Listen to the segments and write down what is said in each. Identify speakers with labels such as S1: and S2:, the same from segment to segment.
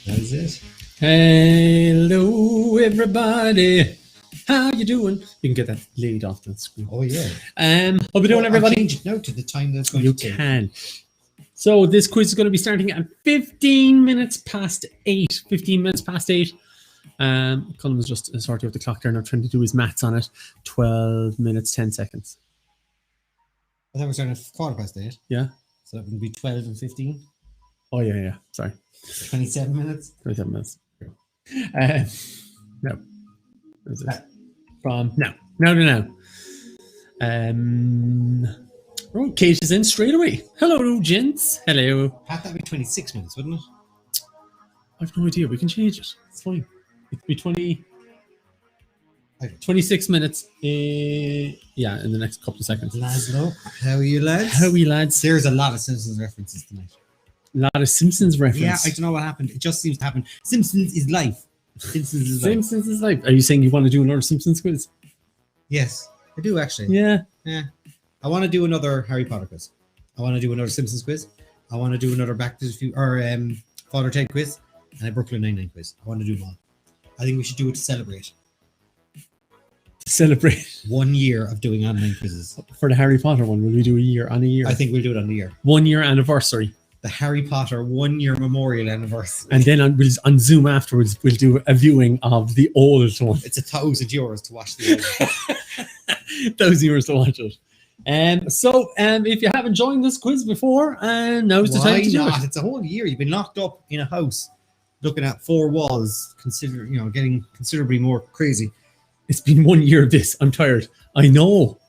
S1: That's it.
S2: Hello, everybody. How you doing? You can get that laid off the screen.
S1: Oh, yeah.
S2: How we doing, everybody?
S1: Change it now to the time that's going
S2: You
S1: to take.
S2: can. So this quiz is going to be starting at 15 minutes past 8. 15 minutes past 8. Colm was just sorting out the clock there, now trying to do his maths on it. 12 minutes, 10 seconds.
S1: I thought we were starting at 8:15.
S2: Yeah.
S1: So that would be 12 and 15.
S2: Oh, yeah. Sorry.
S1: 27 minutes.
S2: 27 minutes. No. Is it? From now. Right, Kate is in straight away. Hello, gents. Hello.
S1: Pat, that'd be 26 minutes, wouldn't it?
S2: I've no idea. We can change it. It's fine. It could be 26 minutes. In the next couple of seconds.
S1: Laszlo, how are you, lads?
S2: How are we, lads?
S1: There's a lot of Simpsons references tonight.
S2: A lot of Simpsons reference.
S1: Yeah, I don't know what happened. It just seems to happen. Simpsons is life. Simpsons is life.
S2: Simpsons is life. Are you saying you want to do another Simpsons quiz?
S1: Yes, I do actually.
S2: Yeah.
S1: I want to do another Harry Potter quiz. I want to do another Simpsons quiz. I want to do another Back to the Future or Father Ted quiz and a Brooklyn Nine-Nine quiz. I want to do them all. I think we should do it to celebrate.
S2: To celebrate
S1: 1 year of doing online quizzes.
S2: For the Harry Potter one, will we do a year on a year?
S1: I think we'll do it on the year.
S2: 1 year anniversary.
S1: The Harry Potter 1 year memorial anniversary.
S2: And then on Zoom afterwards, we'll do a viewing of the old one.
S1: It's €1,000 to watch the old one.
S2: €1,000 to watch it. So if you haven't joined this quiz before, now's the time to do it.
S1: It's a whole year. You've been locked up in a house, looking at four walls, getting considerably more crazy.
S2: It's been 1 year of this. I'm tired. I know.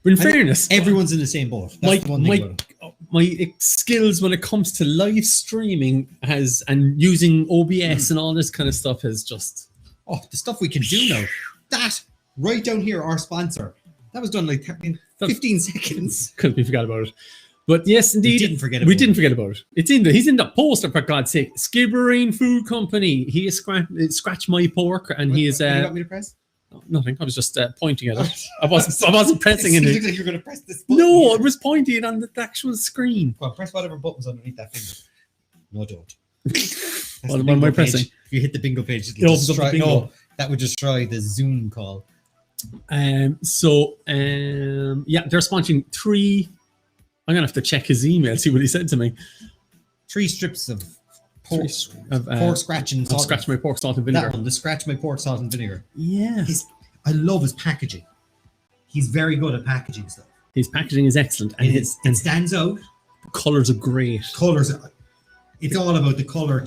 S2: But in fairness,
S1: everyone's in the same boat. That's the one thing about it.
S2: My skills when it comes to live streaming and using OBS and all this kind of stuff has just...
S1: Oh, the stuff we can do now. That, right down here, our sponsor. That was done like in 15 seconds.
S2: Couldn't be forgot about it. But yes, indeed.
S1: We didn't forget about it.
S2: It's he's in the poster, for God's sake. Skibbereen Food Company. He has scratched my pork and he is...
S1: What do you want me to press?
S2: No, nothing. I was just pointing at it. I wasn't pressing it.
S1: It looked like you were going to press this button.
S2: No, I was pointing it on the actual screen.
S1: Well, press whatever button's underneath that finger. No, don't.
S2: What am I pressing?
S1: If you hit the bingo page,
S2: It opens up the bingo.
S1: No, that would destroy the Zoom call.
S2: They're sponsoring 3. I'm gonna have to check his email, see what he said to me.
S1: 3 strips of pork scratch and salt.
S2: Scratch my pork, salt and vinegar.
S1: That one, the scratch my pork, salt and vinegar.
S2: Yeah.
S1: I love his packaging. He's very good at packaging stuff.
S2: His packaging is excellent, and
S1: it stands out.
S2: Colors are great.
S1: It's all about the color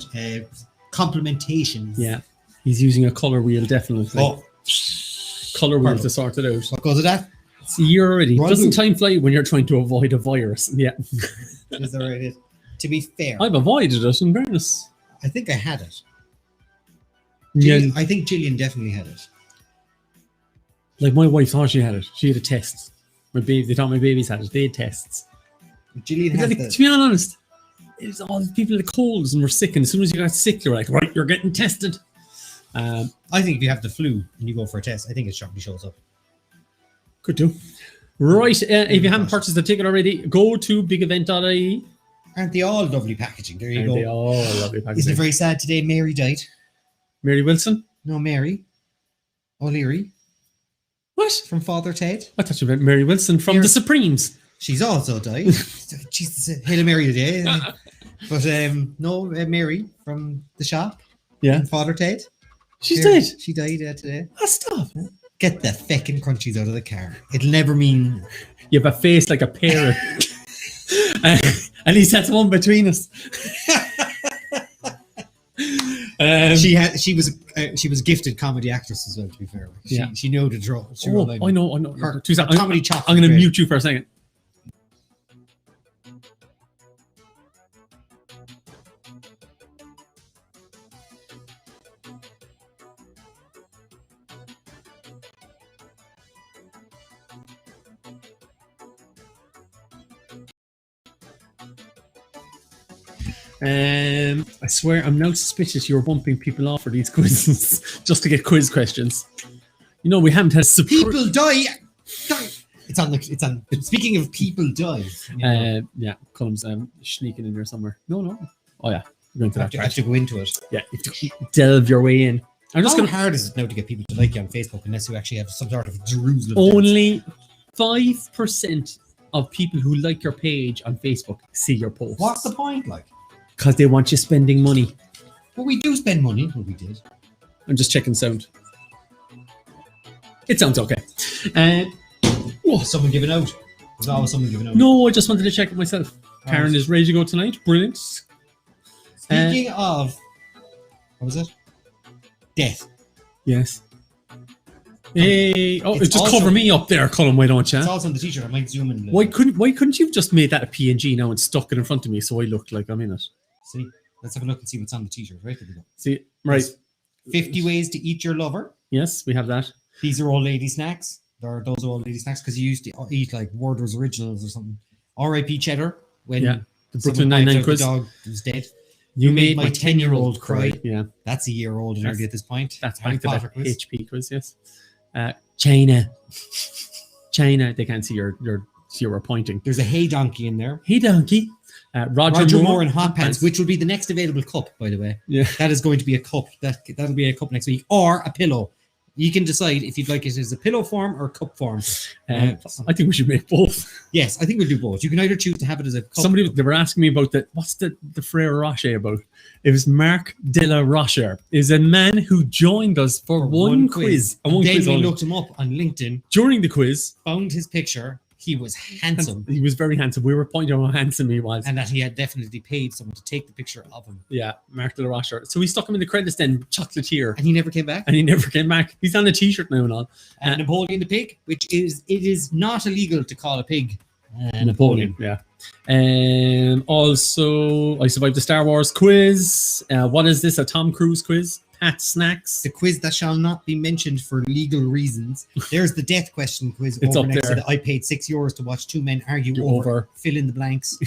S1: complementation.
S2: Yeah, he's using a color wheel, definitely. Color wheel to sort it out.
S1: What goes with that?
S2: It's a year already. Doesn't time fly when you're trying to avoid a virus? Yeah.
S1: Is that right? To be fair,
S2: I've avoided it, in fairness.
S1: I think I had it. I think Gillian definitely had it.
S2: Like my wife thought she had it. She had a test. They thought my babies had it. They had tests.
S1: Gillian had it.
S2: To be honest, it's all the people that colds and were sick, and as soon as you got sick, you're like, right, you're getting tested.
S1: I think if you have the flu and you go for a test, I think it probably shows up.
S2: Could do. Right, if you haven't purchased the ticket already, go to bigevent.ie.
S1: Aren't they all lovely packaging? There you go.
S2: They all lovely packaging.
S1: Isn't it very sad today? Mary died.
S2: Mary Wilson?
S1: No, Mary O'Leary.
S2: What?
S1: From Father Ted.
S2: I thought you meant Mary Wilson from the Supremes.
S1: She's also died. Jesus, Hail Mary today. But no, Mary from the shop.
S2: Yeah.
S1: Father Ted.
S2: She's dead.
S1: She died today.
S2: Oh, stop.
S1: Get the feckin' crunchies out of the car. It'll never mean.
S2: You have a face like a parrot. At least that's one between us.
S1: She was a gifted comedy actress as well. To be fair, she knew the draw.
S2: I know.
S1: Her
S2: I'm
S1: comedy chop.
S2: I'm going to mute you for a second. I swear I'm now suspicious you're bumping people off for these quizzes just to get quiz questions. You know, we haven't had
S1: people die. It's on. Speaking of people die.
S2: Yeah, Colm's sneaking in there somewhere. No. Oh yeah, we're going to that.
S1: I have to go into it.
S2: Yeah, you have to delve your way in.
S1: How hard is it now to get people to like you on Facebook unless you actually have some sort of Jerusalem?
S2: Only 5% of people who like your page on Facebook see your posts.
S1: What's the point, like?
S2: Because they want you spending money.
S1: Well, we do spend money. Well, we did.
S2: I'm just checking sound. It sounds okay.
S1: Someone giving out. There's always someone giving out.
S2: No, I just wanted to check it myself. Karen is ready to go tonight. Brilliant.
S1: Speaking of, what was it? Death.
S2: Yes. Hey,
S1: It's
S2: just
S1: also-
S2: cover me up there, Colm. Why don't you?
S1: It's also on the t-shirt. I might zoom in.
S2: Why couldn't you have just made that a PNG now and stuck it in front of me so I look like I'm in it?
S1: See, let's have a look and see what's on the t-shirt. Right there we go.
S2: See, right.
S1: 50 ways to eat your lover.
S2: Yes, we have that.
S1: These are old lady snacks. Those are old lady snacks because you used to eat like Werther's Originals or something. R.I.P. Cheddar. When
S2: the Brooklyn Nine-Nine quiz.
S1: The dog was dead.
S2: You made my 10-year-old cry. Yeah,
S1: that's a year old already at this point.
S2: That's
S1: Harry
S2: back to
S1: Potter
S2: that
S1: quiz.
S2: HP quiz. Yes. China. They can't see your you were pointing.
S1: There's a Hey Donkey in there.
S2: Hey Donkey. Roger Moore
S1: in Hot Pants, which will be the next available cup, by the way.
S2: Yeah.
S1: That is going to be a cup. That'll be a cup next week. Or a pillow. You can decide if you'd like it as a pillow form or cup form.
S2: I think we should make both.
S1: Yes, I think we'll do both. You can either choose to have it as a cup.
S2: They were asking me about what's the Frere Rocher about? It was Marc de la Rocher. Is a man who joined us for one quiz.
S1: And then we looked him up on LinkedIn.
S2: During the quiz.
S1: Found his picture. He was handsome.
S2: He was very handsome. We were pointing out how handsome he was.
S1: And that he had definitely paid someone to take the picture of him.
S2: Yeah, Marc de la Rocher. So we stuck him in the credits then, chocolatier.
S1: And he never came back?
S2: He's on the t-shirt now and all.
S1: Napoleon the pig, it is not illegal to call a pig
S2: Napoleon. Yeah. Also, I survived the Star Wars quiz. What is this? A Tom Cruise quiz? Pat Snacks.
S1: The quiz that shall not be mentioned for legal reasons. There's the death question quiz.
S2: It's
S1: over
S2: up
S1: next
S2: there.
S1: to the I paid €6 to watch two men argue over fill in the blanks.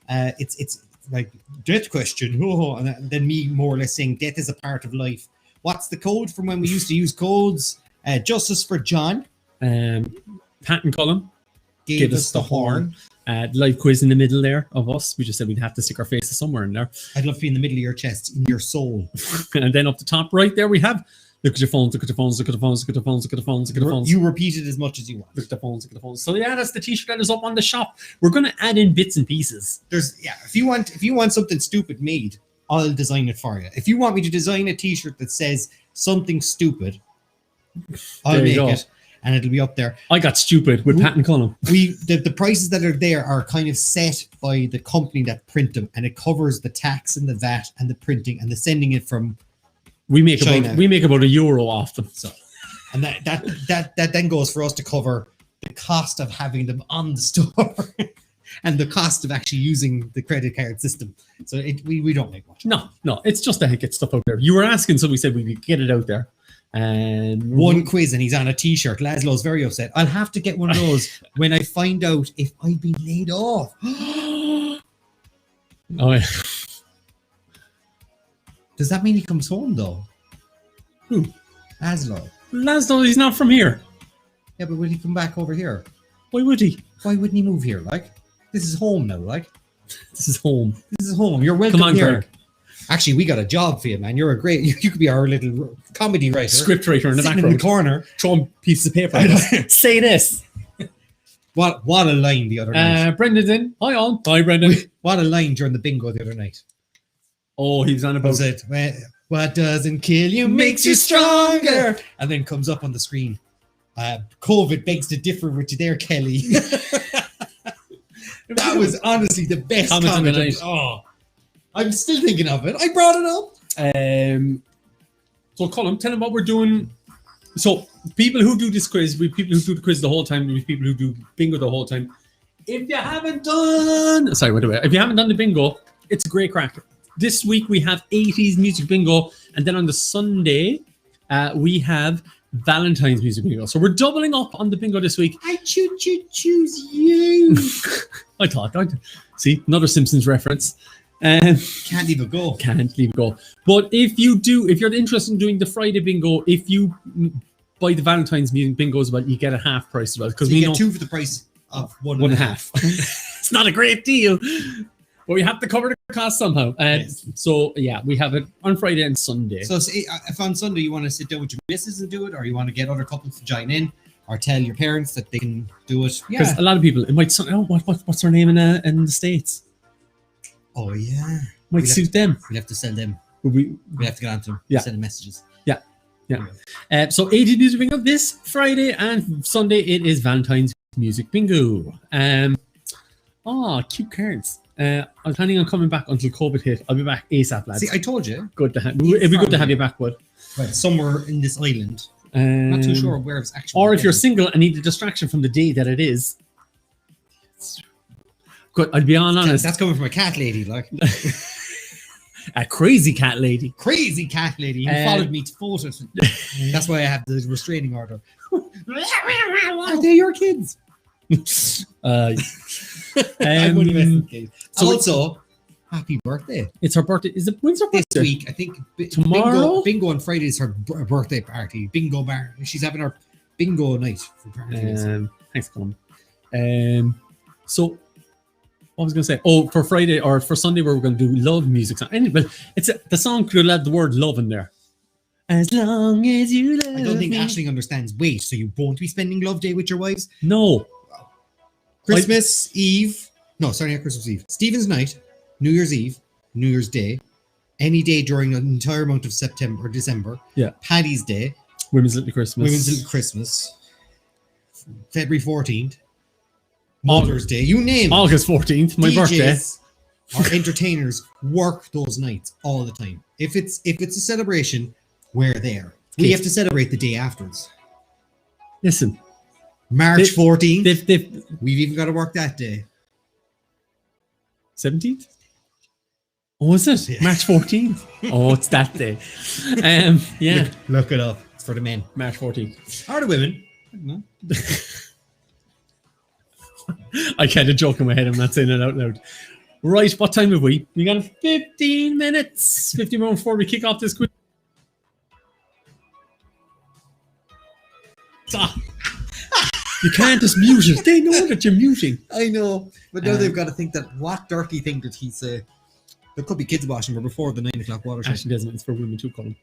S1: It's like death question. And then me more or less saying death is a part of life. What's the code from when we used to use codes? Justice for John.
S2: Pat and Colm
S1: Give us the horn.
S2: Live quiz in the middle there of us. We just said we'd have to stick our faces somewhere in there.
S1: I'd love to be in the middle of your chest, in your soul.
S2: And then up the top right there we have look at your phones, look at your phones, look at the phones, look at the phones, look at the phones, look at the phones.
S1: You repeat it as much as you want.
S2: Look at the phones, look at the phones. So yeah, that's the t-shirt that is up on the shop. We're gonna add in bits and pieces.
S1: If you want something stupid made, I'll design it for you. If you want me to design a t-shirt that says something stupid, I'll make it. And it'll be up there.
S2: I got stupid with Pat and Colm.
S1: The prices that are there are kind of set by the company that print them, and it covers the tax and the VAT and the printing and the sending it from.
S2: We make
S1: China.
S2: about €1 off them.
S1: So, and that then goes for us to cover the cost of having them on the store and the cost of actually using the credit card system. So we don't make much.
S2: No, it's just to get stuff out there. You were asking, so we said we could get it out there. And
S1: one quiz and he's on a t-shirt. Laszlo's very upset. I'll have to get one of those when I find out if I've been laid off.
S2: Oh yeah.
S1: Does that mean he comes home though?
S2: Who?
S1: Laszlo,
S2: he's not from here.
S1: Yeah, but will he come back over here?
S2: Why would he?
S1: Why wouldn't he move here? Like, this is home now. Like,
S2: this is home.
S1: You're welcome
S2: Come on,
S1: here.
S2: Kirk.
S1: Actually, we got a job for you, man. You're a great. You could be our little comedy writer,
S2: script writer in the
S1: sitting
S2: background,
S1: in the corner,
S2: throwing pieces of paper. Say this.
S1: What a line the other night.
S2: Brendan's in. Hi all. Hi Brendan.
S1: What a line during the bingo the other night.
S2: Oh, he was on about
S1: it. What doesn't kill you makes you stronger. And then comes up on the screen. COVID begs to differ with you there, Kelly. That was honestly the best comment. Oh, I'm still thinking of it. I brought it up.
S2: So, Colm, tell them what we're doing. So, people who do this quiz, we people who do the quiz the whole time, we people who do bingo the whole time. If you haven't done the bingo, it's a great crack. This week we have 80s music bingo, and then on the Sunday we have Valentine's music bingo. So we're doubling up on the bingo this week.
S1: I choose you.
S2: I thought I'd see another Simpsons reference.
S1: Can't leave it go.
S2: But if you're interested in doing the Friday bingo, if you buy the Valentine's music bingo as well, you get a half price as well. Because we
S1: get two for the price of one and a half.
S2: It's not a great deal, but we have to cover the cost somehow.
S1: Yes.
S2: So yeah, we have it on Friday and Sunday.
S1: So if on Sunday you want to sit down with your missus and do it, or you want to get other couples to join in, or tell your parents that they can do it.
S2: Because a lot of people, it might sound, what's her name in the States?
S1: Oh yeah,
S2: might suit them.
S1: We'll have to sell them.
S2: We
S1: have to get on to them.
S2: Yeah.
S1: Send them messages.
S2: Yeah. So 80 music bingo this Friday, and Sunday it is Valentine's music bingo. Cute cards. I'm planning on coming back until COVID hit. I'll be back ASAP, lads.
S1: See, I told you.
S2: Good to have. It'd be good to have you back, bud.
S1: Right, somewhere in this island. Not too sure where it's actually.
S2: Or if you're single and need a distraction from the day that it is. Good. I'll be honest.
S1: That's coming from a cat lady, like.
S2: A crazy cat lady.
S1: Crazy cat lady who followed me to photos. That's why I have the restraining order. Are they your kids?
S2: I
S1: wouldn't investigate. So also, happy birthday.
S2: It's her birthday. When's her birthday?
S1: This week, I think.
S2: Tomorrow?
S1: Bingo on Friday is her birthday party. Bingo bar. She's having her bingo night for parties.
S2: Thanks, Colm. So, what was I going to say? Oh, for Friday or for Sunday, we're going to do love music song. Anyway, the song could have the word love in there. As long as you love
S1: I don't think
S2: me.
S1: Aisling understands. Wait, so you won't be spending Love Day with your wives?
S2: No.
S1: Christmas Eve. No, sorry, not Christmas Eve. Stephen's Night, New Year's Eve, New Year's Day, any day during an entire month of September or December.
S2: Yeah.
S1: Paddy's Day.
S2: Women's Little Christmas.
S1: February 14th. Mother's Day. You name it.
S2: August 14th, my birthday.
S1: Our entertainers work those nights all the time. If it's a celebration, we're there. We have to celebrate the day afterwards.
S2: Listen.
S1: March 14th. We've even got to work that day.
S2: 17th? Oh, is it? Yeah. March 14th? Oh, it's that day. Yeah.
S1: Look it up. It's for the men.
S2: March 14th.
S1: Or the women. I don't know.
S2: I kind of joke in my head. I'm not saying it out loud. Right, what time have we? We got 15 minutes. 15 minutes before we kick off this quiz. You can't just mute it. They know that you're muting.
S1: I know. But now they've got to think that what dirty thing did he say? There could be kids watching, but before the 9 o'clock watershed.
S2: Actually, doesn't. It's for women too, Colm.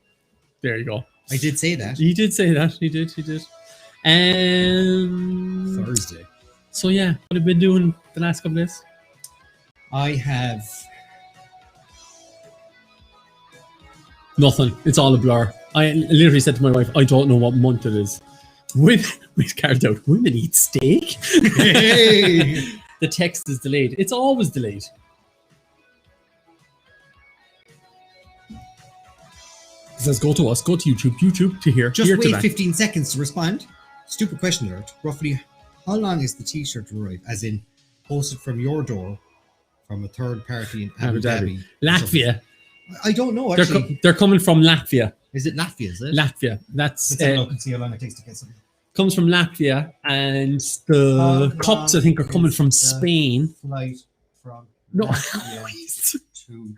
S2: There you go.
S1: I did say that.
S2: You did say that. You did.
S1: Thursday.
S2: So yeah, what have you been doing the last couple of days?
S1: I have
S2: nothing. It's all a blur. I literally said to my wife, I don't know what month it is. With cards out, women eat steak.
S1: Hey.
S2: The text is delayed. It's always delayed. It says go to us, go to YouTube to here.
S1: Just
S2: here
S1: wait
S2: to
S1: 15 seconds to respond. Stupid question alert. Roughly how long is the t-shirt to arrive? As in, posted from your door from a third party in Abu Dhabi.
S2: Latvia.
S1: I don't know, actually.
S2: They're coming from Latvia.
S1: Is it Latvia, is it?
S2: Latvia. That's...
S1: Let's have a look and see how long it takes to get something.
S2: Comes from Latvia, and the cups, I think, are coming from Spain.
S1: Flight from
S2: Latvia
S1: to Dublin.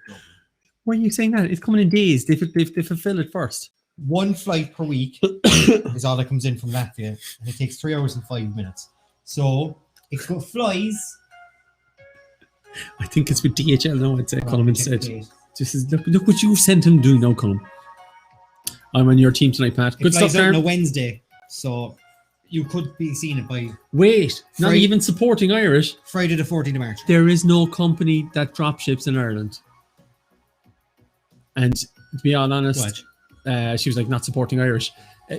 S2: Why are you saying that? It's coming in days. They fulfill it first.
S1: One flight per week is all that comes in from Latvia, and it takes 3 hours and 5 minutes. So it flies.
S2: I think it's with DHL now. I'd say Colm instead. This is look what you sent him doing now, Colm. I'm on your team tonight, Pat. Good stuff there.
S1: On a Wednesday, so you could be seeing it by.
S2: Wait, not even supporting Irish.
S1: Friday the 14th of March.
S2: There is no company that drop ships in Ireland. And to be all honest. She was like not supporting Irish.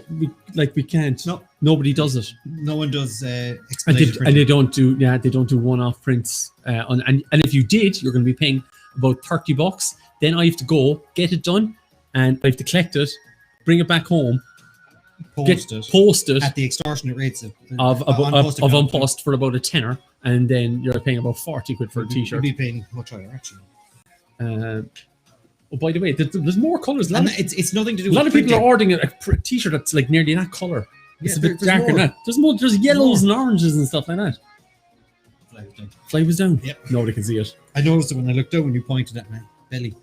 S2: We can't.
S1: No.
S2: Nobody does it.
S1: No one does
S2: And they don't do one-off prints. And if you did, you're going to be paying about $30. Then I have to go get it done, and I have to collect it, bring it back home, post it
S1: at the extortionate rates of
S2: Unpost for about a tenner, and then you're paying about 40 quid for a t-shirt.
S1: You'd be paying much higher actually.
S2: Oh, by the way, there's more colours.
S1: It's nothing to do.
S2: A lot of people are ordering a t-shirt that's like nearly that colour. It's a bit darker than that. There's yellows and oranges and stuff like that. Fly was down.
S1: Yep.
S2: Nobody can see it.
S1: I noticed it when I looked down when you pointed at my belly.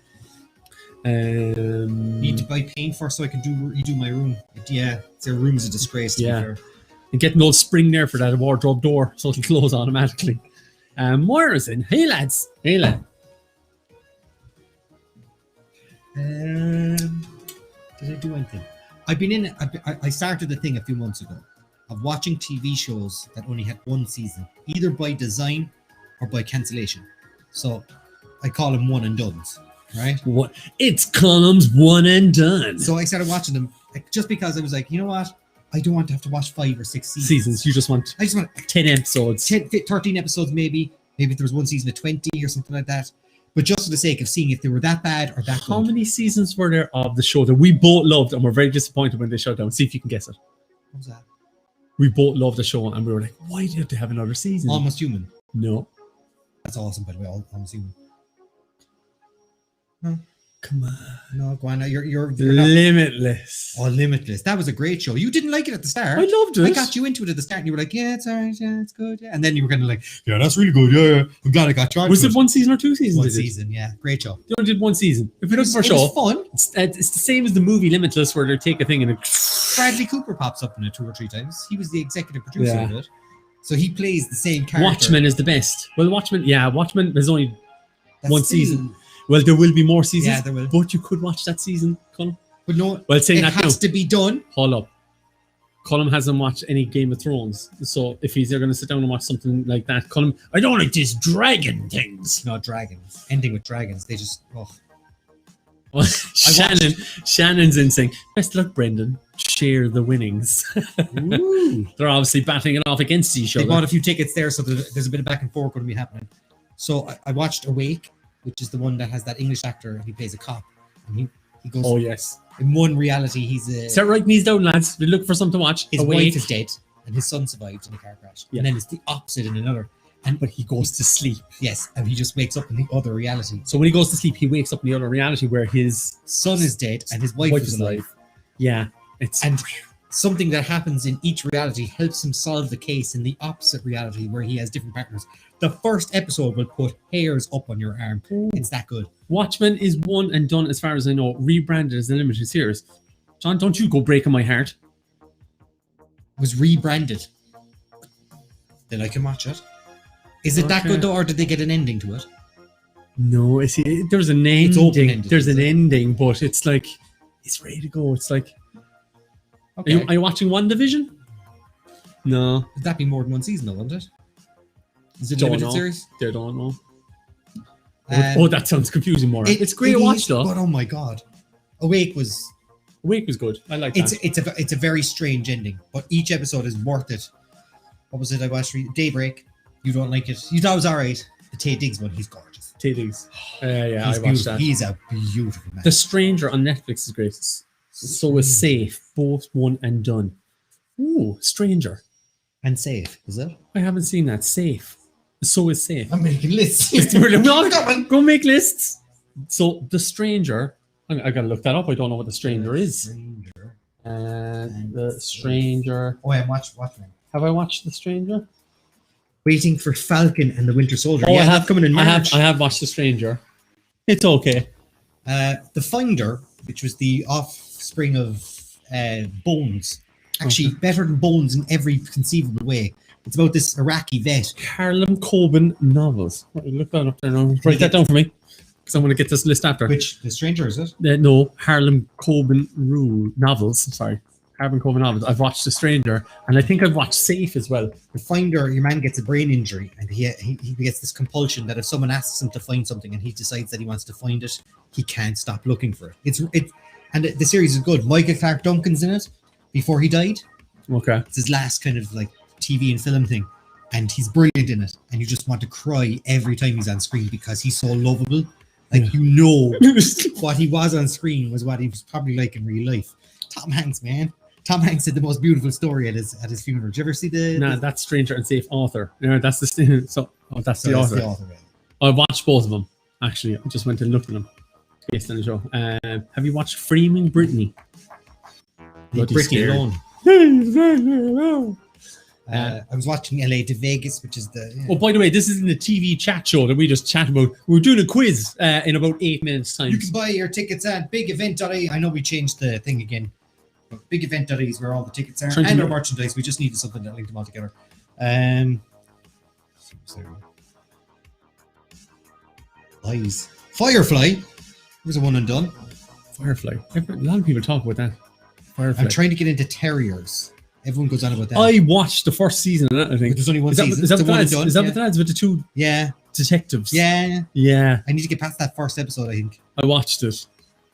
S1: Need to buy paint first so I can redo my room. Their room is a disgrace. To be fair.
S2: And get an old spring there for that wardrobe door so it'll close automatically. Moira's in. Hey lads. Hey lad.
S1: Did I do anything? I've been in. I started the thing a few months ago of watching TV shows that only had one season, either by design or by cancellation. So I call them one and dones, right?
S2: What? It's Colm's one and done.
S1: So I started watching them just because I was like, you know what? I don't want to have to watch 5 or 6
S2: seasons. You just want.
S1: I just want
S2: 10 episodes,
S1: 13 episodes maybe. Maybe if there was one season of 20 or something like that. But just for the sake of seeing if they were that bad or that good.
S2: How many seasons were there of the show that we both loved and were very disappointed when they shut down? See if you can guess it.
S1: What was that?
S2: We both loved the show and we were like, why do they have another season?
S1: Almost Human.
S2: No.
S1: That's awesome, by the way. Almost Human. No.
S2: Come on.
S1: No, go on. You're
S2: Limitless.
S1: Oh, Limitless. That was a great show. You didn't like it at the start.
S2: I loved it.
S1: I got you into it at the start and you were like, yeah, it's all right. Yeah, it's good. Yeah. And then you were kind of like, yeah, that's really good. Yeah. I'm glad I got charged.
S2: Was it 1 season or 2 seasons?
S1: 1 season, yeah. Great show.
S2: They only did 1 season. If you're looking for a show,
S1: it was fun.
S2: It's the same as the movie Limitless where they take a thing and
S1: Bradley Cooper pops up in it 2 or 3 times. He was the executive producer of it. So he plays the same character.
S2: Watchmen is the best. Well, Watchmen there's only one season. Well, there will be more seasons.
S1: Yeah, there will.
S2: But you could watch that season, Colm.
S1: But no,
S2: well, saying
S1: it has to be done.
S2: Hold up. Colm hasn't watched any Game of Thrones. So if he's going to sit down and watch something like that, Colm, I don't like these dragon things.
S1: No, dragons. Ending with dragons. They just,
S2: Well, Shannon's in saying, best luck, Brendan. Share the winnings. They're obviously batting it off against each other.
S1: They bought a few tickets there, so there's a bit of back and forth going to be happening. So I watched Awake, which is the one that has that English actor and he plays a cop. And he goes.
S2: Oh yes.
S1: In one reality, he's a.
S2: Start writing these down, lads. We look for something to watch.
S1: His wife is dead, and his son survived in a car crash. Yeah. And then it's the opposite in another.
S2: But he goes to sleep.
S1: Yes, and he just wakes up in the other reality.
S2: So when he goes to sleep, he wakes up in the other reality where his
S1: son is dead and his wife is alive.
S2: Yeah,
S1: and something that happens in each reality helps him solve the case in the opposite reality where he has different partners. The first episode will put hairs up on your arm. Ooh. It's that good.
S2: Watchmen is one and done, as far as I know, rebranded as a limited series. John, don't you go breaking my heart.
S1: It was rebranded. Then I can watch it. Is it that good though, or did they get an ending to it?
S2: No, there's an ending. It's open-ended, there's an ending, but it's like it's ready to go. It's like, okay. Are you watching WandaVision? No.
S1: Would that be more than 1 season though, wouldn't it? Is it a limited series?
S2: They don't know. That sounds confusing, more. It's great to watch though.
S1: But oh my god, Awake was
S2: good. I like that.
S1: It's a very strange ending, but each episode is worth it. What was it I watched? Daybreak. You don't like it. You thought it was alright. The Tay Diggs one, he's gorgeous.
S2: Tay Diggs.
S1: Yeah,
S2: I watched that.
S1: He's a beautiful man.
S2: The Stranger on Netflix is great. So is Safe. Both one and done. Ooh, Stranger.
S1: And Safe, is it?
S2: I haven't seen that. Safe. So is Safe.
S1: I'm making lists.
S2: Go make lists. So The Stranger. I gotta look that up. I don't know what The Stranger is. The Stranger.
S1: Oh, I'm watching.
S2: Have I watched The Stranger?
S1: Waiting for Falcon and the Winter Soldier.
S2: Oh, yeah, I have coming in March. I have watched The Stranger. It's okay.
S1: The Finder, which was the offspring of Bones, actually better than Bones in every conceivable way. It's about this Iraqi vet.
S2: Harlem Coben novels. Look that up there now. Write that down for me, because I'm going to get this list after.
S1: Which? The Stranger, is it?
S2: No, Harlem Coben novels. Sorry. Harlem Coben novels. I've watched The Stranger, and I think I've watched Safe as well.
S1: The Finder, your man gets a brain injury, and he gets this compulsion that if someone asks him to find something and he decides that he wants to find it, he can't stop looking for it. And the series is good. Michael Clark Duncan's in it before he died.
S2: Okay.
S1: It's his last kind of like TV and film thing, and he's brilliant in it. And you just want to cry every time he's on screen because he's so lovable. Like you know, what he was on screen was what he was probably like in real life. Tom Hanks, man. Tom Hanks had the most beautiful story at his funeral. Did you ever see the?
S2: No, that's Stranger and Safe Author. No, that's the so. Oh, that's the author.
S1: Right?
S2: I watched both of them. Actually, I just went and looked at them based on the show. Have you watched Framing Britney?
S1: Britney alone. I was watching LA to Vegas, which is the.
S2: Oh, by the way, this isn't a TV chat show that we just chat about. We're doing a quiz in about 8 minutes time.
S1: You can buy your tickets at bigevent.ie. I know we changed the thing again, but bigevent.ie is where all the tickets are and our merchandise. We just needed something that linked them all together. Eyes. Firefly. Was a one and done.
S2: Firefly. A lot of people talk about that. Firefly.
S1: I'm trying to get into terriers. Everyone goes on about that.
S2: I watched the first season of that, I think.
S1: But there's only one season.
S2: Is that the lads with the two detectives?
S1: Yeah.
S2: Yeah.
S1: I need to get past that first episode, I think.
S2: I watched it.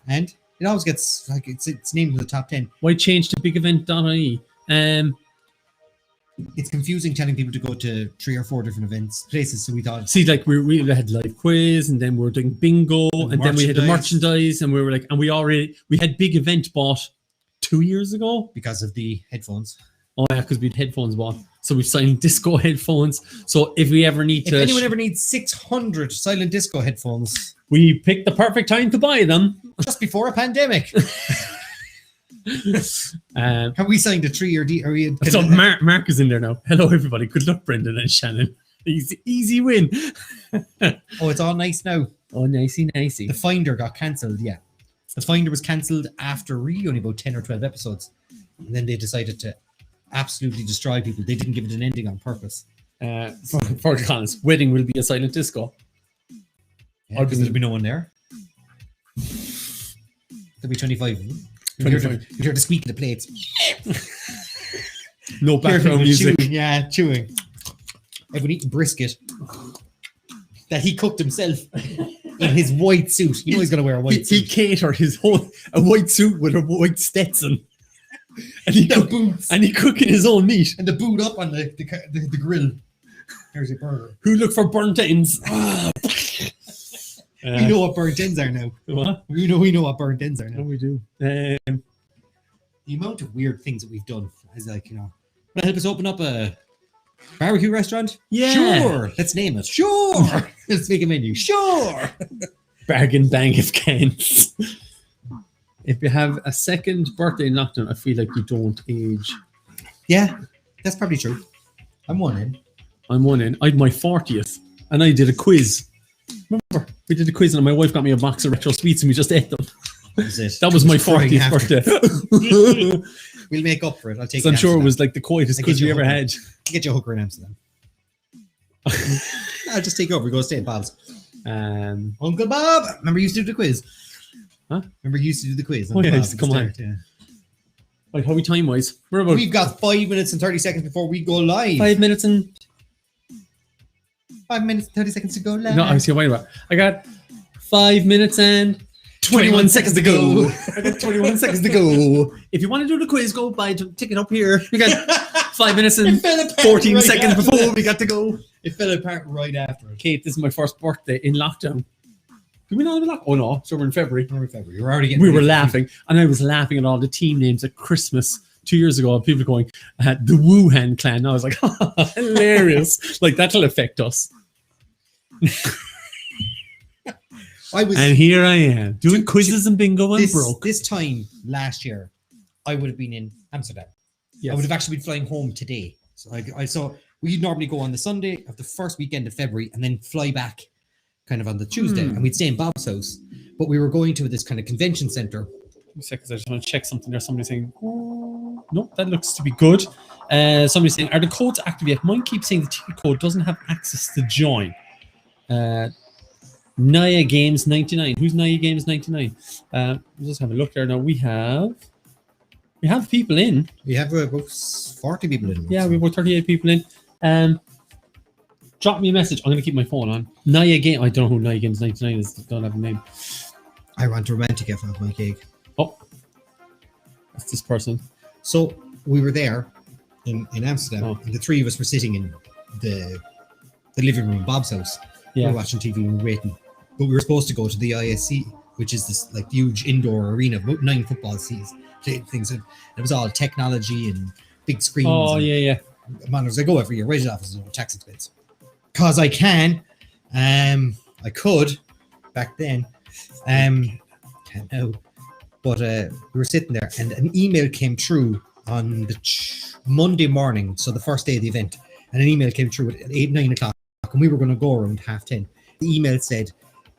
S1: And it always gets, like, it's named in the top 10.
S2: Why change to bigevent.ie?
S1: It's confusing telling people to go to 3 or 4 different places, so we thought...
S2: See, like, we had live quiz, and then we were doing bingo, and then we had the merchandise, and we were like, and we had Big Event bought 2 years ago.
S1: Because of the headphones.
S2: Oh, yeah, because we had headphones bought. So we signed disco headphones. So if we ever need
S1: If anyone ever needs 600 silent disco headphones...
S2: We picked the perfect time to buy them.
S1: Just before a pandemic. Have we signed a 3-year deal?
S2: So Mark is in there now. Hello, everybody. Good luck, Brendan and Shannon. Easy win.
S1: Oh, it's all nice now.
S2: Oh, nicey.
S1: The Finder got cancelled, yeah. The Finder was cancelled after really only about 10 or 12 episodes. And then they decided to absolutely destroy people. They didn't give it an ending on purpose.
S2: For Collins, wedding will be a silent disco.
S1: Yeah, because there'll be no one there. There'll be 25 of them. You hear the squeak of the plates.
S2: No background music.
S1: Chewing. Everyone eating brisket that he cooked himself in his white suit. You know he's going to wear a white suit.
S2: He catered a white suit with a white Stetson. And he cooking his own meat.
S1: And the boot up on the grill. There's a burger.
S2: Who look for burnt ends?
S1: We know what burnt ends are now.
S2: What?
S1: We know what burnt ends are now.
S2: We do.
S1: The amount of weird things that we've done is like, want to help us open up a barbecue restaurant?
S2: Yeah.
S1: Sure. Let's name it. Sure. Let's make a menu. Sure.
S2: Bargain bang of cans. If you have a second birthday in lockdown, I feel like you don't age.
S1: Yeah, that's probably true. I'm one in.
S2: I had my 40th and I did a quiz. Remember, we did a quiz and my wife got me a box of retro sweets and we just ate them. That was my 40th birthday.
S1: We'll make up for it. I'll take.
S2: So I'm sure it was like the quietest quiz we ever had.
S1: Get you a hooker in Amsterdam. I'll just take over. We go stay at Bob's. Uncle Bob. Remember you used to do the quiz?
S2: Huh?
S1: Remember you used to do the quiz?
S2: Oh yeah, come on. Yeah. Like how we time wise?
S1: We've got 5 minutes and 30 seconds before we go live.
S2: 5 minutes and
S1: 5 minutes, 30 seconds to go live.
S2: No, I see. Wait about. I got 5 minutes and 21 seconds to go. I got 21 seconds to go. If you want to do the quiz, go buy a ticket up here. We got 5 minutes and 14 seconds before we got to go.
S1: It fell apart right after it.
S2: Kate, this is my first birthday in lockdown. Did we not have a lockdown? Oh no, so we're in February.
S1: We're already getting.
S2: We were laughing, and I was laughing at all the team names at Christmas 2 years ago. People going, the Wuhan clan. And I was like, hilarious. Like that'll affect us. And here I am doing quizzes and bingo and broke.
S1: This time last year, I would have been in Amsterdam. Yes. I would have actually been flying home today. So we'd normally go on the Sunday of the first weekend of February and then fly back kind of on the Tuesday, and we'd stay in Bob's house. But we were going to this kind of convention center.
S2: 2 seconds, I just want to check something there. Somebody's saying, nope, that looks to be good. Somebody's saying, are the codes active yet? Mine keeps saying the ticket code doesn't have access to join. Naya Games 99. Who's Naya Games 99? We'll just have a look there now. We have people in.
S1: We have about 40 people in.
S2: Yeah, we have about 38 people in. Drop me a message. I'm going to keep my phone on. Naya Game. I don't know who Naya Games 99 is. Don't have a name.
S1: I want a romantic off my cake.
S2: Oh, that's this person.
S1: So we were there in Amsterdam, and the three of us were sitting in the living room, Bob's house. We were watching TV and we were waiting. But we were supposed to go to the ISC, which is this like huge indoor arena, about 9 football seats, things. And it was all technology and big screens.
S2: Oh,
S1: and manners. I go every year, right off as a tax expense. Because I can. I could back then. Can't now. But we were sitting there and an email came through on the Monday morning, so the first day of the event. And an email came through at 9 o'clock, and we were going to go around 10:30. The email said,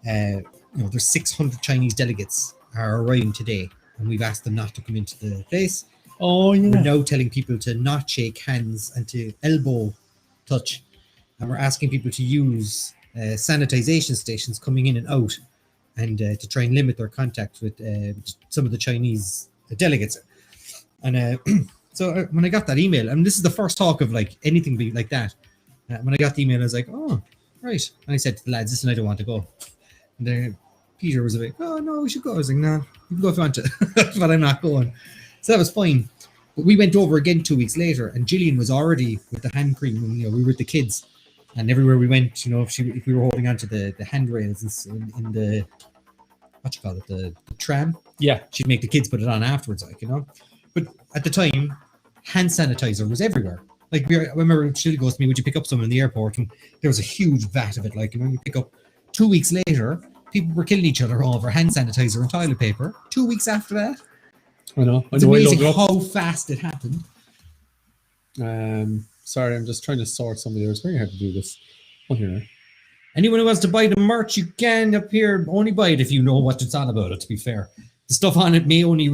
S1: there's 600 Chinese delegates are arriving today, and we've asked them not to come into the place.
S2: Oh, yeah.
S1: We're now telling people to not shake hands and to elbow touch, and we're asking people to use sanitization stations coming in and out, and to try and limit their contact with some of the Chinese delegates. And so when I got that email, and this is the first talk of like anything being like that, when I got the email, I was like, oh, right. And I said to the lads, listen, I don't want to go. And then Peter was like, oh, no, we should go. I was like, no, you can go if you want to, but I'm not going. So that was fine. But we went over again 2 weeks later, and Gillian was already with the hand cream. And, we were with the kids, and everywhere we went, if we were holding onto the handrails in the, what you call it, the tram.
S2: Yeah.
S1: She'd make the kids put it on afterwards, But at the time, hand sanitizer was everywhere. Like, I remember she goes to me, would you pick up some in the airport? And there was a huge vat of it. Like, you pick up 2 weeks later, people were killing each other over hand sanitizer and toilet paper. 2 weeks after that.
S2: I know.
S1: It's amazing how fast it happened.
S2: Sorry, I'm just trying to sort some of these. It's very hard to do this. Oh, here.
S1: Anyone who wants to buy the merch, you can up here. Only buy it if you know what it's on about it, to be fair. The stuff on it may only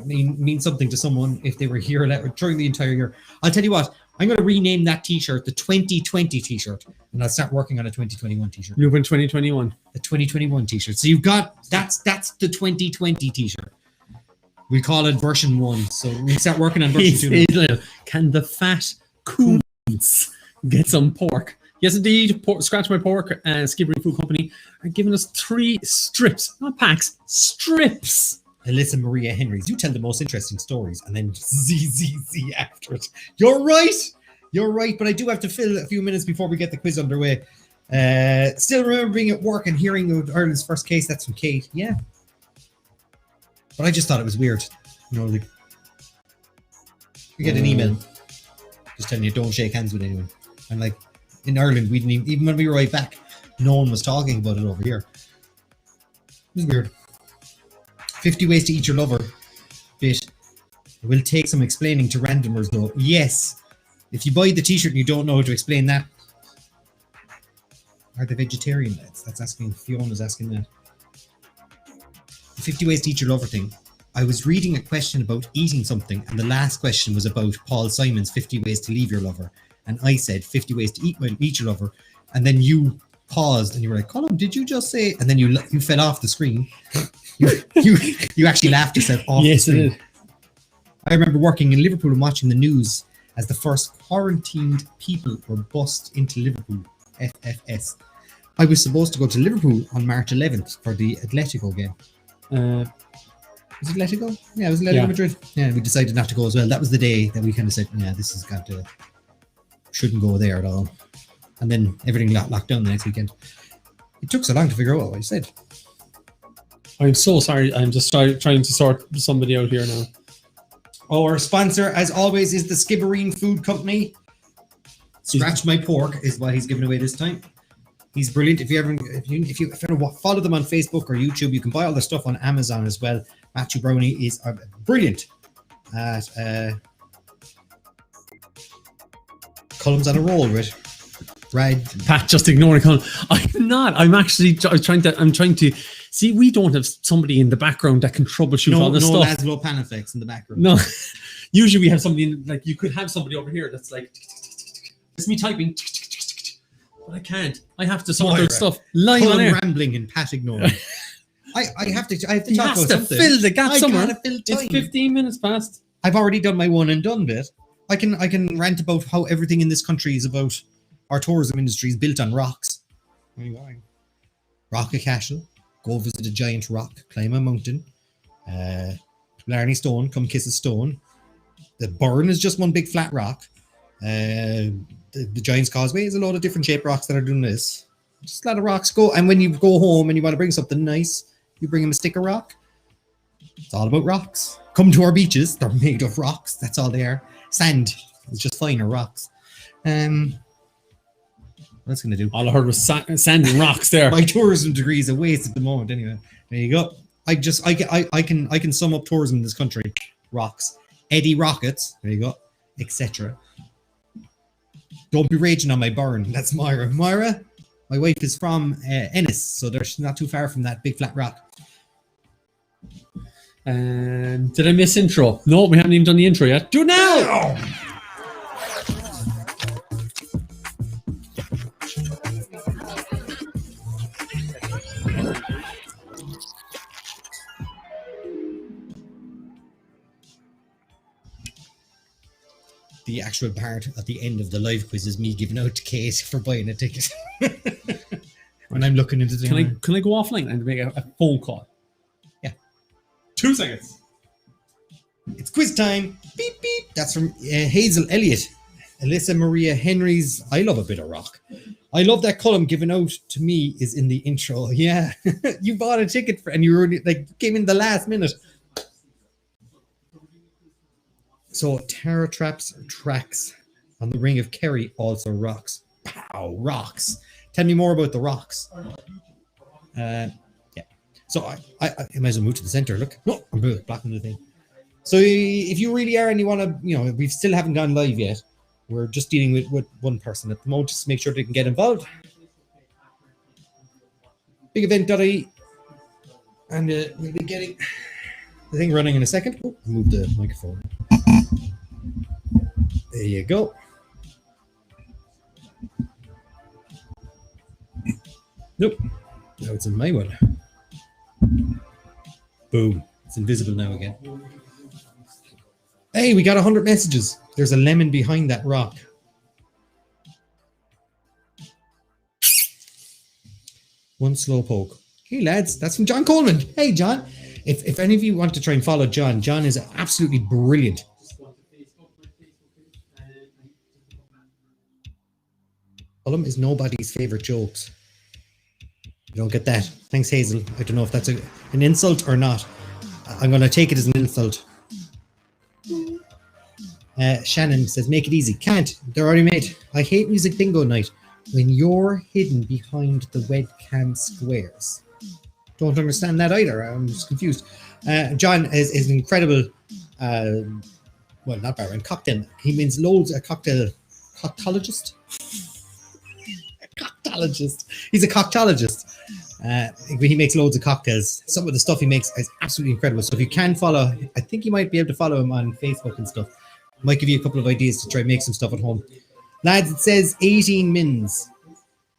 S1: mean something to someone if they were here during the entire year. I'll tell you what, I'm going to rename that t-shirt the 2020 t-shirt, and I'll start working on a 2021 t-shirt.
S2: You've been 2021.
S1: The 2021 t-shirt. So you've got, that's the 2020 t-shirt. We call it version 1. So we start working on version 2.
S2: Can the fat coons get some pork? Yes, indeed. Scratch My Pork and Skibbereen Food Company are giving us 3 strips, not packs, strips.
S1: Alyssa Maria Henrys, you tell the most interesting stories, and then ZZZ after it. You're right, but I do have to fill a few minutes before we get the quiz underway. Still remember being at work and hearing of Ireland's first case. That's from Kate. Yeah. But I just thought it was weird. Like, you get an email just telling you don't shake hands with anyone. And like, in Ireland, we didn't even when we were right back, no one was talking about it over here. It was weird. 50 ways to eat your lover bit. It will take some explaining to randomers, though. Yes. If you buy the t-shirt and you don't know how to explain that. Are they vegetarian, lads? That's asking. Fiona's asking that. The 50 ways to eat your lover thing. I was reading a question about eating something, and the last question was about Paul Simon's 50 ways to leave your lover. And I said 50 ways to eat your lover. And then you paused and you were like, Colm, did you just say? And then you fell off the screen. You actually laughed yourself off the screen. Yes, I did. I remember working in Liverpool and watching the news as the first quarantined people were bussed into Liverpool, FFS. I was supposed to go to Liverpool on March 11th for the Atletico game. Was it Atletico? Yeah, it was Atletico Madrid. Yeah, we decided not to go as well. That was the day that we kind of said, yeah, this has got to... shouldn't go there at all. And then everything got locked down the next weekend. It took so long to figure out what I said.
S2: I'm so sorry. I'm just trying to sort somebody out here now.
S1: Our sponsor, as always, is the Skibbereen Food Company. Scratch My Pork is what he's giving away this time. He's brilliant. If you follow them on Facebook or YouTube, you can buy all their stuff on Amazon as well. Matthew Brownie is brilliant at Colm's on a roll with Right.
S2: Pat just ignoring Colm. I'm not. I'm trying to see. We don't have somebody in the background that can troubleshoot all this stuff.
S1: No Laszlo Panaflex in the background.
S2: No. Usually we have somebody like you could have somebody over here that's like it's me typing. But I can't. I have to sort out stuff live on air.
S1: Rambling and Pat ignoring. I have to talk about something.
S2: Fill the gap somewhere.
S1: Fill time.
S2: It's 15 minutes past.
S1: I've already done my one and done bit. I can rant about how everything in this country is about. Our tourism industry is built on rocks. Where are you going? Rock a Castle, go visit a giant rock, climb a mountain, Blarney Stone, come kiss a stone. The burn is just one big flat rock. The Giant's Causeway is a lot of different shaped rocks that are doing this. Just a lot of rocks go. And when you go home and you want to bring something nice, you bring them a sticker rock. It's all about rocks. Come to our beaches. They're made of rocks. That's all they are. Sand is just finer rocks. What's going to do?
S2: All I heard was sand and rocks there.
S1: My tourism degree is a waste at the moment. Anyway, there you go. I can sum up tourism in this country. Rocks. Eddie Rockets. There you go. Etc. Don't be raging on my burn. That's Myra. Myra, my wife is from Ennis, so they're not too far from that big flat rock.
S2: Did I miss intro? No, we haven't even done the intro yet. Do it now!
S1: The actual part at the end of the live quiz is me giving out to Kate for buying a ticket. When I'm looking into the
S2: Can I go offline and make a phone call?
S1: Yeah.
S2: 2 seconds.
S1: It's quiz time. Beep, beep. That's from Hazel Elliott. Alyssa Maria Henry's I Love a Bit of Rock. I love that Colm given out to me is in the intro. Yeah. You bought a ticket and you were came in the last minute. So Tara Traps tracks on the Ring of Kerry also rocks. Pow, rocks. Tell me more about the rocks. Yeah. So I might as well move to the center. Look. No, I'm blocking the thing. So if you really are and you want to, we still haven't gone live yet. We're just dealing with one person at the moment, just to make sure they can get involved. Bigevent.ie. And we'll be getting the thing running in a second. Oh, I'll move the microphone. There you go. Nope. Now it's in my one. Boom. It's invisible now again. Hey, we got 100 messages. There's a lemon behind that rock. One slow poke. Hey, lads. That's from John Coleman. Hey, John. If any of you want to try and follow John, John is absolutely brilliant. Colm is nobody's favorite jokes. You don't get that. Thanks, Hazel. I don't know if that's an insult or not. I'm going to take it as an insult. Shannon says, make it easy. Can't. They're already made. I hate music bingo night when you're hidden behind the webcam squares. Don't understand that either. I'm just confused. John is an incredible, well, not barman, cocktail. He means loads of coctologist. Coctologist. He's a coctologist. He makes loads of cocktails. Some of the stuff he makes is absolutely incredible. So if you can follow, I think you might be able to follow him on Facebook and stuff. Might give you a couple of ideas to try and make some stuff at home. Lads, it says 18 mins.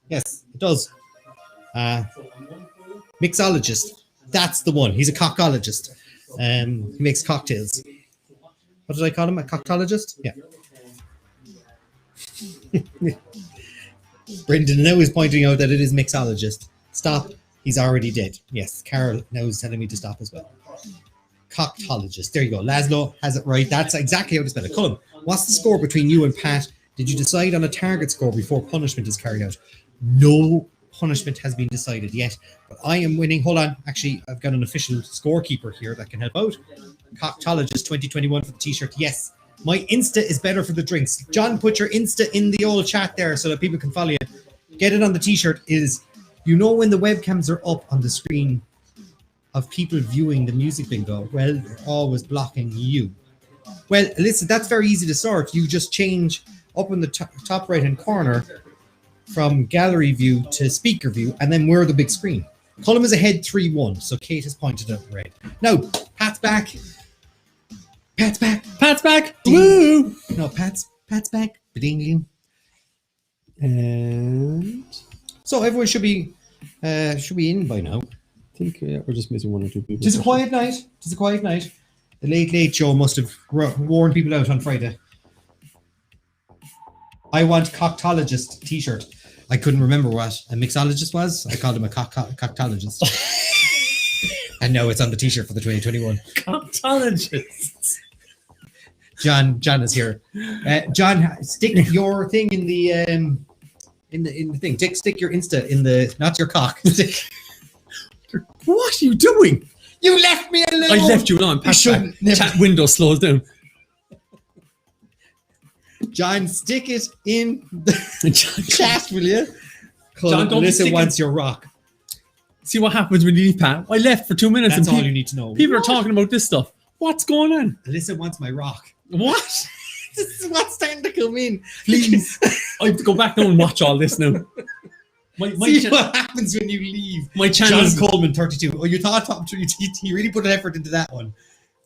S1: Yes, it does. Mixologist. That's the one. He's a cockologist. He makes cocktails. What did I call him? A coctologist? Yeah. Brendan now is pointing out that it is mixologist. Stop. He's already dead. Yes, Carol now is telling me to stop as well. Coctologist. There you go. Laszlo has it right. That's exactly how to spell it. Colm, what's the score between you and Pat? Did you decide on a target score before punishment is carried out? No punishment has been decided yet, but I am winning. Hold on. Actually, I've got an official scorekeeper here that can help out. Coctologist 2021 for the t-shirt. Yes. My Insta is better for the drinks. John, put your Insta in the old chat there so that people can follow you. Get it on the t-shirt is, when the webcams are up on the screen of people viewing the music bingo, well, they're always blocking you. Well, listen, that's very easy to sort. You just change up in the top right-hand corner from gallery view to speaker view, and then we're the big screen. Colm is ahead 3-1, so Kate has pointed out red. Now, Pat's back. Pat's back.
S2: Pat's back. Woo!
S1: No, Pat's back. Ba-ding-ding.
S2: And
S1: so everyone should be in by now.
S2: I think we're just missing one or two people.
S1: It's a quiet night. The Late Show must have warned people out on Friday. I want coctologist t-shirt. I couldn't remember what a mixologist was. I called him a coctologist. And no, it's on the t-shirt for the 2021.
S2: Coctologists.
S1: John is here. John, stick your thing in the thing. Stick your Insta in the, not your cock.
S2: What are you doing?
S1: You left me alone.
S2: I left you alone. Pass back. Chat window slows down.
S1: John, stick it in the chat, will you?
S2: John, don't
S1: Alyssa wants your rock.
S2: See what happens when you leave, Pat. I left for 2 minutes.
S1: That's
S2: and
S1: all you need to know.
S2: People are talking about this stuff. What's going on?
S1: Alyssa wants my rock.
S2: What?
S1: This is what's starting to come in.
S2: Please. I have to go back now and watch all this now.
S1: See what happens when you leave.
S2: My channel.
S1: John Coleman, 32. Oh, you thought he really put an effort into that one.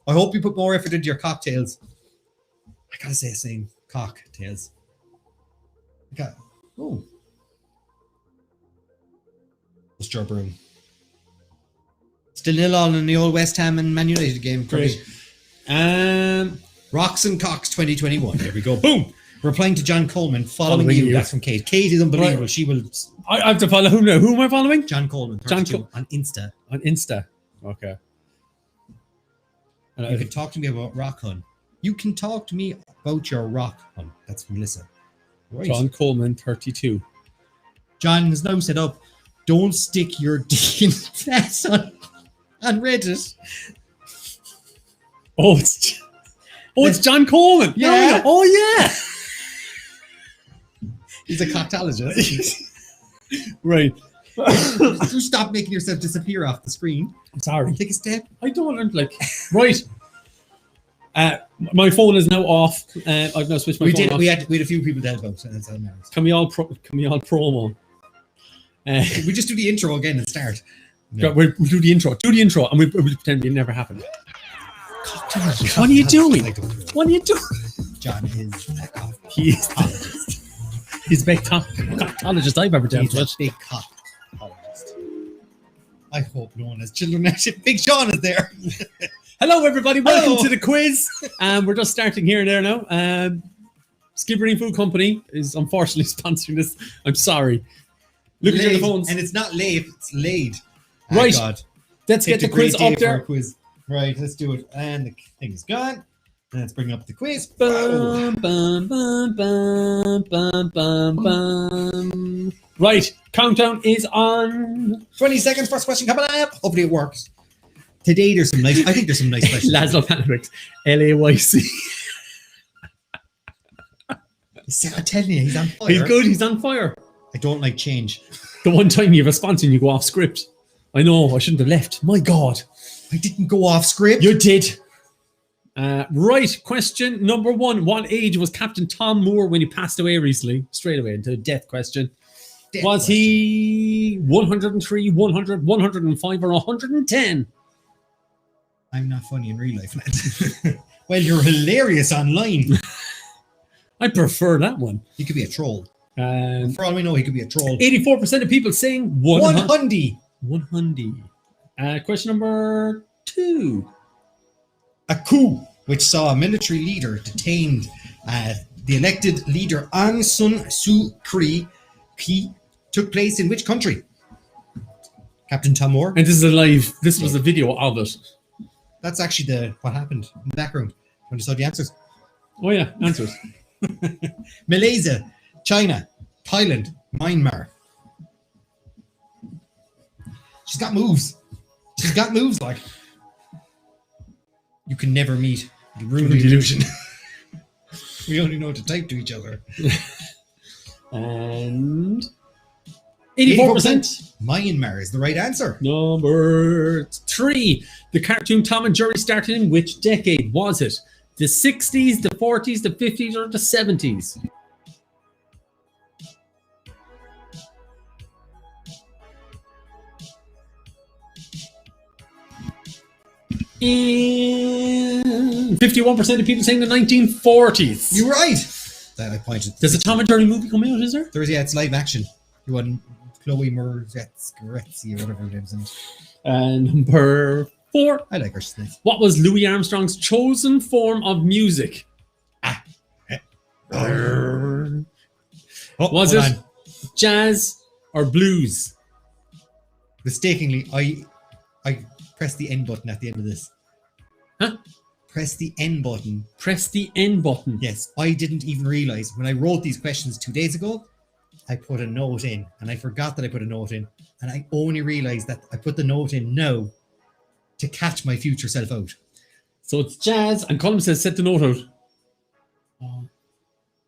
S1: I hope you put more effort into your cocktails. I gotta say the same. Cocktails. Oh. Straw broom. Still 0-0 in the old West Ham and Man United game.
S2: Great.
S1: Rocks and Cocks 2021. There we go. Boom. Replying to John Coleman, following you. That's from Kate. Kate is unbelievable. Right. She will.
S2: I have to follow who now? Who am I following?
S1: John Coleman. On Insta.
S2: On Insta. Okay.
S1: And you can talk to me about Rock Hun. You can talk to me about your Rock Hun. That's from Melissa. Right.
S2: John Coleman, 32.
S1: John has now set up. Don't stick your dick in that on Reddit.
S2: Oh, it's John Coleman.
S1: Yeah.
S2: Oh, yeah.
S1: He's a coctologist.
S2: Right.
S1: You stop making yourself disappear off the screen.
S2: I'm sorry.
S1: Take a step.
S2: I don't like. Right. My phone is now off. I've now switched my phone off.
S1: We had a few people dead about. So that's how it matters.
S2: Can we all promo?
S1: We just do the intro again and start.
S2: No. We'll do the intro. Do the intro, and we'll pretend it never happened. What are you doing? What are you doing?
S1: John is a
S2: coctologist. He's the best coctologist I've ever done.
S1: He's a big coctologist. I hope no one has children. Big Sean is there.
S2: Hello, everybody. Welcome to the quiz. We're just starting here and there now. Skibbereen Food Company is unfortunately sponsoring this. I'm sorry. Look at the phones.
S1: And it's not late, it's laid.
S2: Right.
S1: God.
S2: Let's get the quiz up there.
S1: Quiz. Right, let's do it. And the thing is gone. And let's bring up the quiz.
S2: Bum, bum, bum, bum, bum, bum, bum. Right, countdown is on.
S1: 20 seconds, first question coming up. Hopefully it works. Today I think there's some nice questions.
S2: Laszlo Panovich, LAYC.
S1: I'm telling you, he's on fire.
S2: He's good, he's on fire.
S1: I don't like change.
S2: The one time you have a sponsor and you go off script. I know, I shouldn't have left. My God.
S1: I didn't go off script.
S2: You did. Right, question number 1. What age was Captain Tom Moore when he passed away recently? Straight away into the death question. He 103, 100, 105, or 110?
S1: I'm not funny in real life, lad. Well, you're hilarious online.
S2: I prefer that one.
S1: He could be a troll. For all we know, he could be a troll.
S2: 84% of people saying
S1: 100.
S2: 100. Question number 2.
S1: A coup which saw a military leader detained the elected leader Aung San Suu Kyi took place in which country? Captain Tom Moore.
S2: And this was a video of it.
S1: That's actually what happened in the background when you saw the answers.
S2: Oh yeah, answers.
S1: Malaysia, China, Thailand, Myanmar. She's got moves. Like you can never meet. You ruin the illusion. We only know to type to each other.
S2: And 84%.
S1: Myanmar is the right answer.
S2: Number 3. The cartoon Tom and Jerry started in which decade? Was it the 60s, the 40s, the 50s, or the 70s? And 51% of people saying the 1940s.
S1: You're right. That I pointed.
S2: Does a Tom and Jerry movie come out, is there?
S1: There's, it's live action. You want Chloe Moretz or whatever her name's in.
S2: And number 4.
S1: I like her. She's nice.
S2: What was Louis Armstrong's chosen form of music? Was it jazz or blues?
S1: Mistakenly, I press the N button at the end of this.
S2: Huh?
S1: Press the N button.
S2: Press the N button.
S1: Yes, I didn't even realize when I wrote these questions 2 days ago, I put a note in and I forgot that I put a note in. And I only realized that I put the note in now to catch my future self out.
S2: So it's Jazz, and Colm says, set the note out.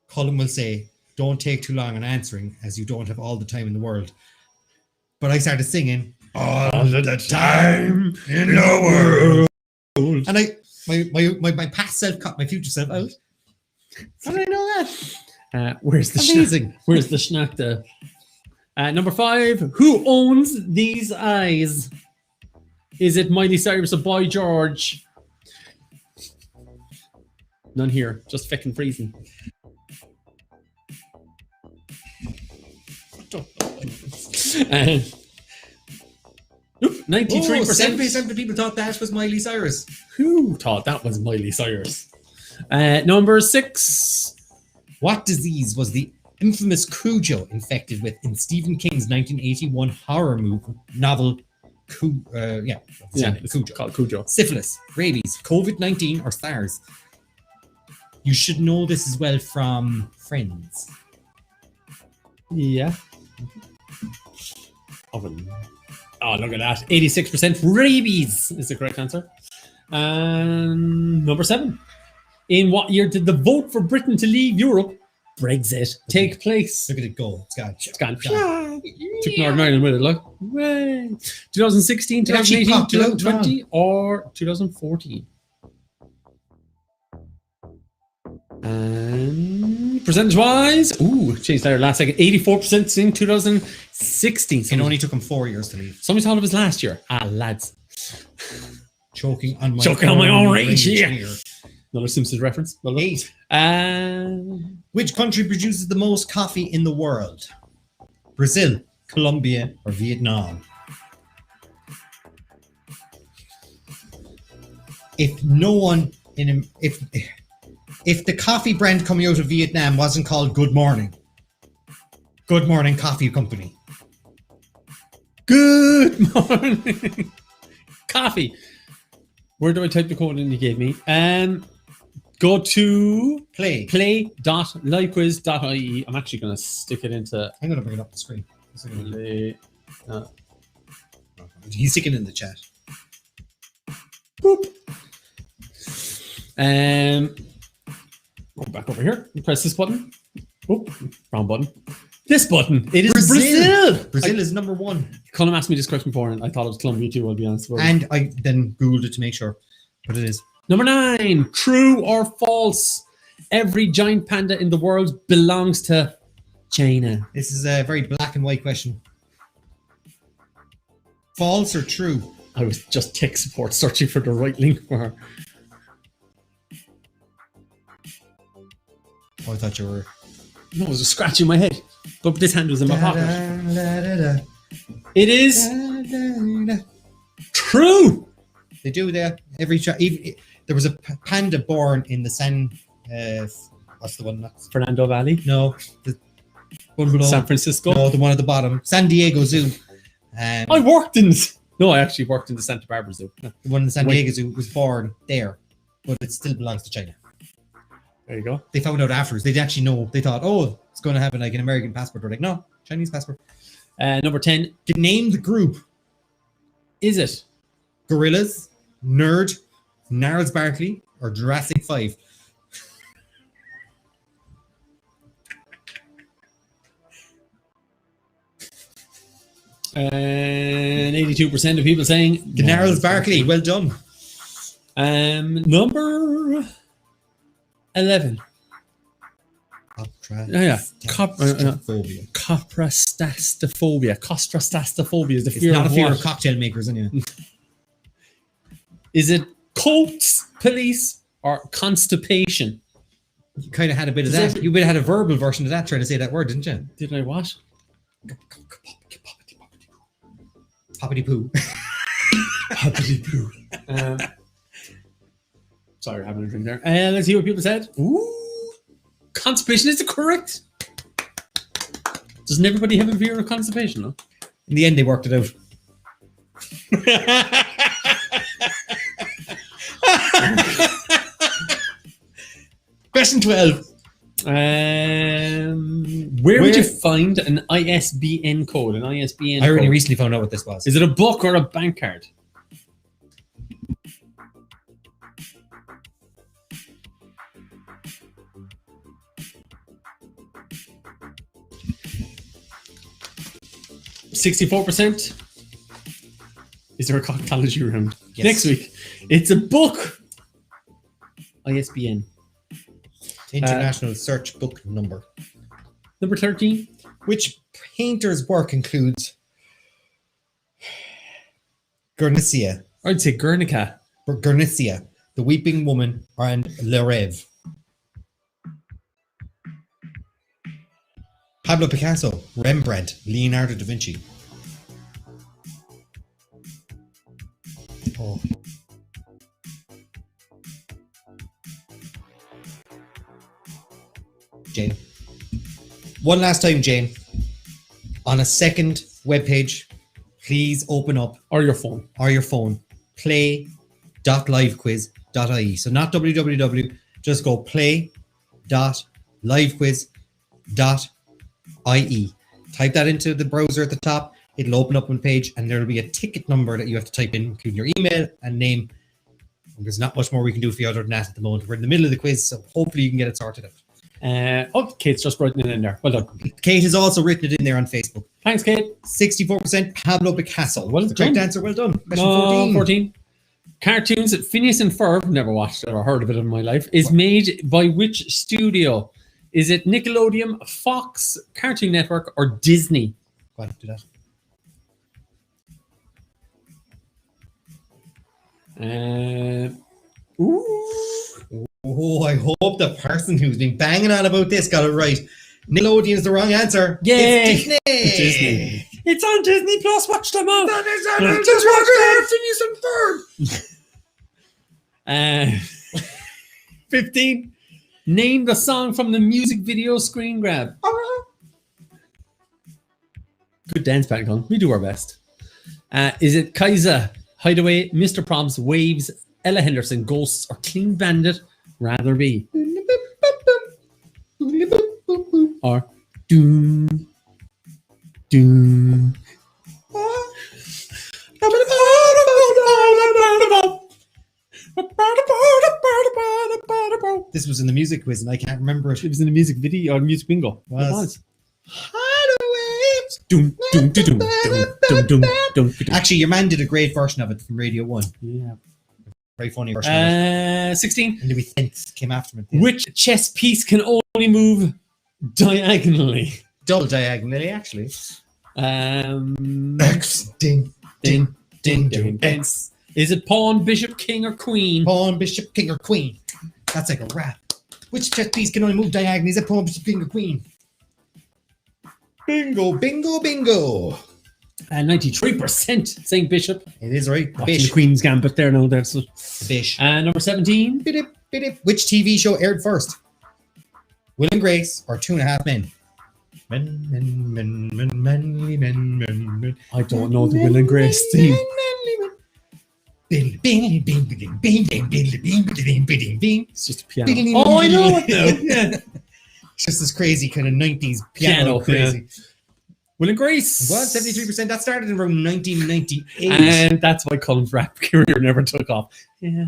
S1: Colm will say, don't take too long on answering as you don't have all the time in the world. But I started singing, all the time in the world. And my past self caught my future self out. How did I know that?
S2: Where's the
S1: Amazing.
S2: Where's the schnack? Number 5. Who owns these eyes? Is it Miley Cyrus or Boy George? None here. Just feckin' freezing. 93%.
S1: 70% of people thought that was Miley Cyrus.
S2: Who thought that was Miley Cyrus? Number 6.
S1: What disease was the infamous Cujo infected with in Stephen King's 1981 horror novel?
S2: It's
S1: Cujo.
S2: called Cujo.
S1: Syphilis, rabies, COVID-19, or SARS. You should know this as well from Friends.
S2: Yeah. Oh, look at that. 86% rabies is the correct answer. Number 7. In what year did the vote for Britain to leave Europe, Brexit, take place?
S1: Look at it go. It's gone.
S2: Took Northern Ireland with it, look. Way. 2016, 2018, 2020, or 2014? And percentage-wise, changed there last second. 84% in 2016.
S1: It only took him 4 years to leave.
S2: Somebody thought it was last year. Lads.
S1: Choking on my
S2: own rage here.
S1: here.
S2: Another Simpsons reference.
S1: 8.
S2: 8.
S1: Which country produces the most coffee in the world? Brazil, Colombia, or Vietnam? If the coffee brand coming out of Vietnam wasn't called Good Morning Coffee Company.
S2: Good morning. Coffee. Where do I type the code in you gave me? Go to play.livequiz.ie. I'm actually going to stick it into...
S1: I'm going to bring it up the screen.
S2: Play,
S1: He's sticking in the chat.
S2: Boop. Go back over here. Press this button. Oop, wrong button. This button. It is Brazil.
S1: Brazil is number 1.
S2: Colm asked me this question before, and I thought it was Colombia too, I'll be honest.
S1: And I then Googled it to make sure. But it is.
S2: Number 9. True or false? Every giant panda in the world belongs to China.
S1: This is a very black and white question. False or true?
S2: I was just tech support searching for the right link for her.
S1: Oh, I thought you were...
S2: No, I was just scratching my head. But this hand was in my pocket. It is true.
S1: They do that every there was a panda born in the what's the one?
S2: Fernando Valley?
S1: No, the one below.
S2: San Francisco?
S1: No, the one at the bottom. San Diego Zoo.
S2: I actually worked in the Santa Barbara Zoo.
S1: The one in the San Diego Zoo was born there, but it still belongs to China.
S2: There you go.
S1: They found out afterwards. They didn't actually know. They thought, oh, it's going to have an American passport. They're like, no, Chinese passport.
S2: Number 10.
S1: Name the group.
S2: Is it
S1: Gorillaz, Nerd, Gnarls Barkley, or Jurassic 5?
S2: And 82% of people saying
S1: Gnarls Barkley. Well done.
S2: Number 11.
S1: Coprostastophobia.
S2: Coprostastophobia is the fear
S1: It's not
S2: of
S1: a fear
S2: what?
S1: of cocktail makers, anyway.
S2: Is it Colts, police, or constipation?
S1: You kind of had a bit of that. You had a verbal version of that trying to say that word, didn't you?
S2: Did I what?
S1: Poppity poo.
S2: Poppity poo. Sorry, having a drink there. Let's see what people said. Ooh, constipation is correct. Doesn't everybody have a fear of constipation, though?
S1: In the end, they worked it out. Question 12.
S2: Where would you find an ISBN code? An ISBN
S1: I only
S2: code?
S1: recently found out what this was.
S2: Is it a book or a bank card? %. Is there a cocktailology round?
S1: Yes.
S2: Next week. It's a book. ISBN.
S1: International Search Book Number.
S2: Number 13.
S1: Which painter's work includes Guernica,
S2: I'd say Guernica.
S1: Guernica, The Weeping Woman, and Le Rêve. Pablo Picasso, Rembrandt, Leonardo da Vinci. Oh. Jane. One last time, Jane. On a second webpage, please open up
S2: Or your phone.
S1: play.livequiz.ie. So not www, just go play.livequiz.ie. Type that into the browser at the top. It'll open up one page and there'll be a ticket number that you have to type in, including your email and name. And there's not much more we can do for you other than that at the moment. We're in the middle of the quiz, so hopefully you can get it sorted out.
S2: Kate's just writing it in there. Well done.
S1: Kate has also written it in there on Facebook.
S2: Thanks, Kate.
S1: 64% Pablo Picasso.
S2: Well
S1: That's the correct
S2: done.
S1: answer. Well done. Question
S2: 14. Cartoons that Phineas and Ferb, never watched it or heard of it in my life, is made by which studio? Is it Nickelodeon, Fox, Cartoon Network, or Disney?
S1: Go on, do that. Oh, I hope the person who's been banging on about this got it right. Nickelodeon is the wrong answer.
S2: Yay!
S1: It's Disney.
S2: It's Disney. It's on Disney Plus. Watch them all.
S1: Phineas and Ferb.
S2: 15. Name the song from the music video Screen Grab. Good dance back on. We do our best. Is it Kaiser, Hideaway, Mr. Probs, Waves, Ella Henderson, Ghosts, or Clean Bandit? Rather be. Or doom. Doom.
S1: This was in the music quiz and I can't remember it.
S2: It was in the music video or music bingo. It
S1: Was.
S2: Doom, doom, doom, doom, doom, doom, doom.
S1: Actually, your man did a great version of it from Radio 1.
S2: Yeah.
S1: Very funny version of it.
S2: 16.
S1: And Louis Thint came after him.
S2: Which chess piece can only move diagonally?
S1: Double diagonally, actually.
S2: X,
S1: Ding,
S2: ding, ding, ding, ding. Is it pawn, bishop, king, or queen?
S1: Pawn, bishop, king, or queen. That's like a rap. Which chess piece can only move diagonally? Is it pawn, bishop, king, or queen? Bingo, bingo, bingo.
S2: 93% saying bishop.
S1: It is right.
S2: Watching
S1: Bish.
S2: the Queen's Gambit there now. There's
S1: Bish.
S2: number 17.
S1: Bidip, bidip. Which TV show aired first? Will and Grace or Two and a Half Men? Men.
S2: I don't know the Will and Grace theme. It's just a piano. Oh, I know it now. Yeah.
S1: It's just this crazy kind of 90s piano crazy.
S2: Yeah. Will and Grace.
S1: What? 73%. That started in around 1998.
S2: And that's why Colm's rap career never took off. Yeah.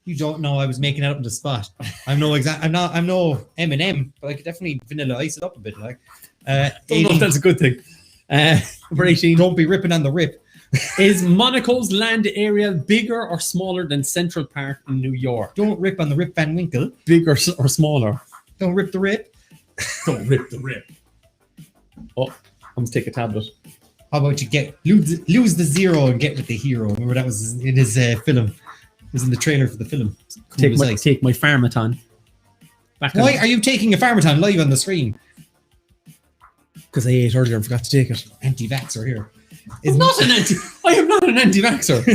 S1: You don't know I was making it up on the spot. I'm no Eminem, but I could definitely vanilla ice it up a bit. Like,
S2: Don't know if that's a good thing. Number 18.
S1: Don't be ripping on the rip.
S2: Is Monaco's land area bigger or smaller than Central Park in New York?
S1: Don't rip on the Rip Van Winkle.
S2: Bigger or smaller?
S1: Don't rip the rip.
S2: Don't rip the rip. Oh, I'm gonna take a tablet.
S1: How about you lose the zero and get with the hero? Remember that was in his film. It was in the trailer for the film.
S2: Take my Pharmaton.
S1: Why are you taking a Pharmaton live on the screen?
S2: Because I ate earlier and forgot to take it.
S1: Anti-vaxxer here.
S2: I am not an anti-vaxxer.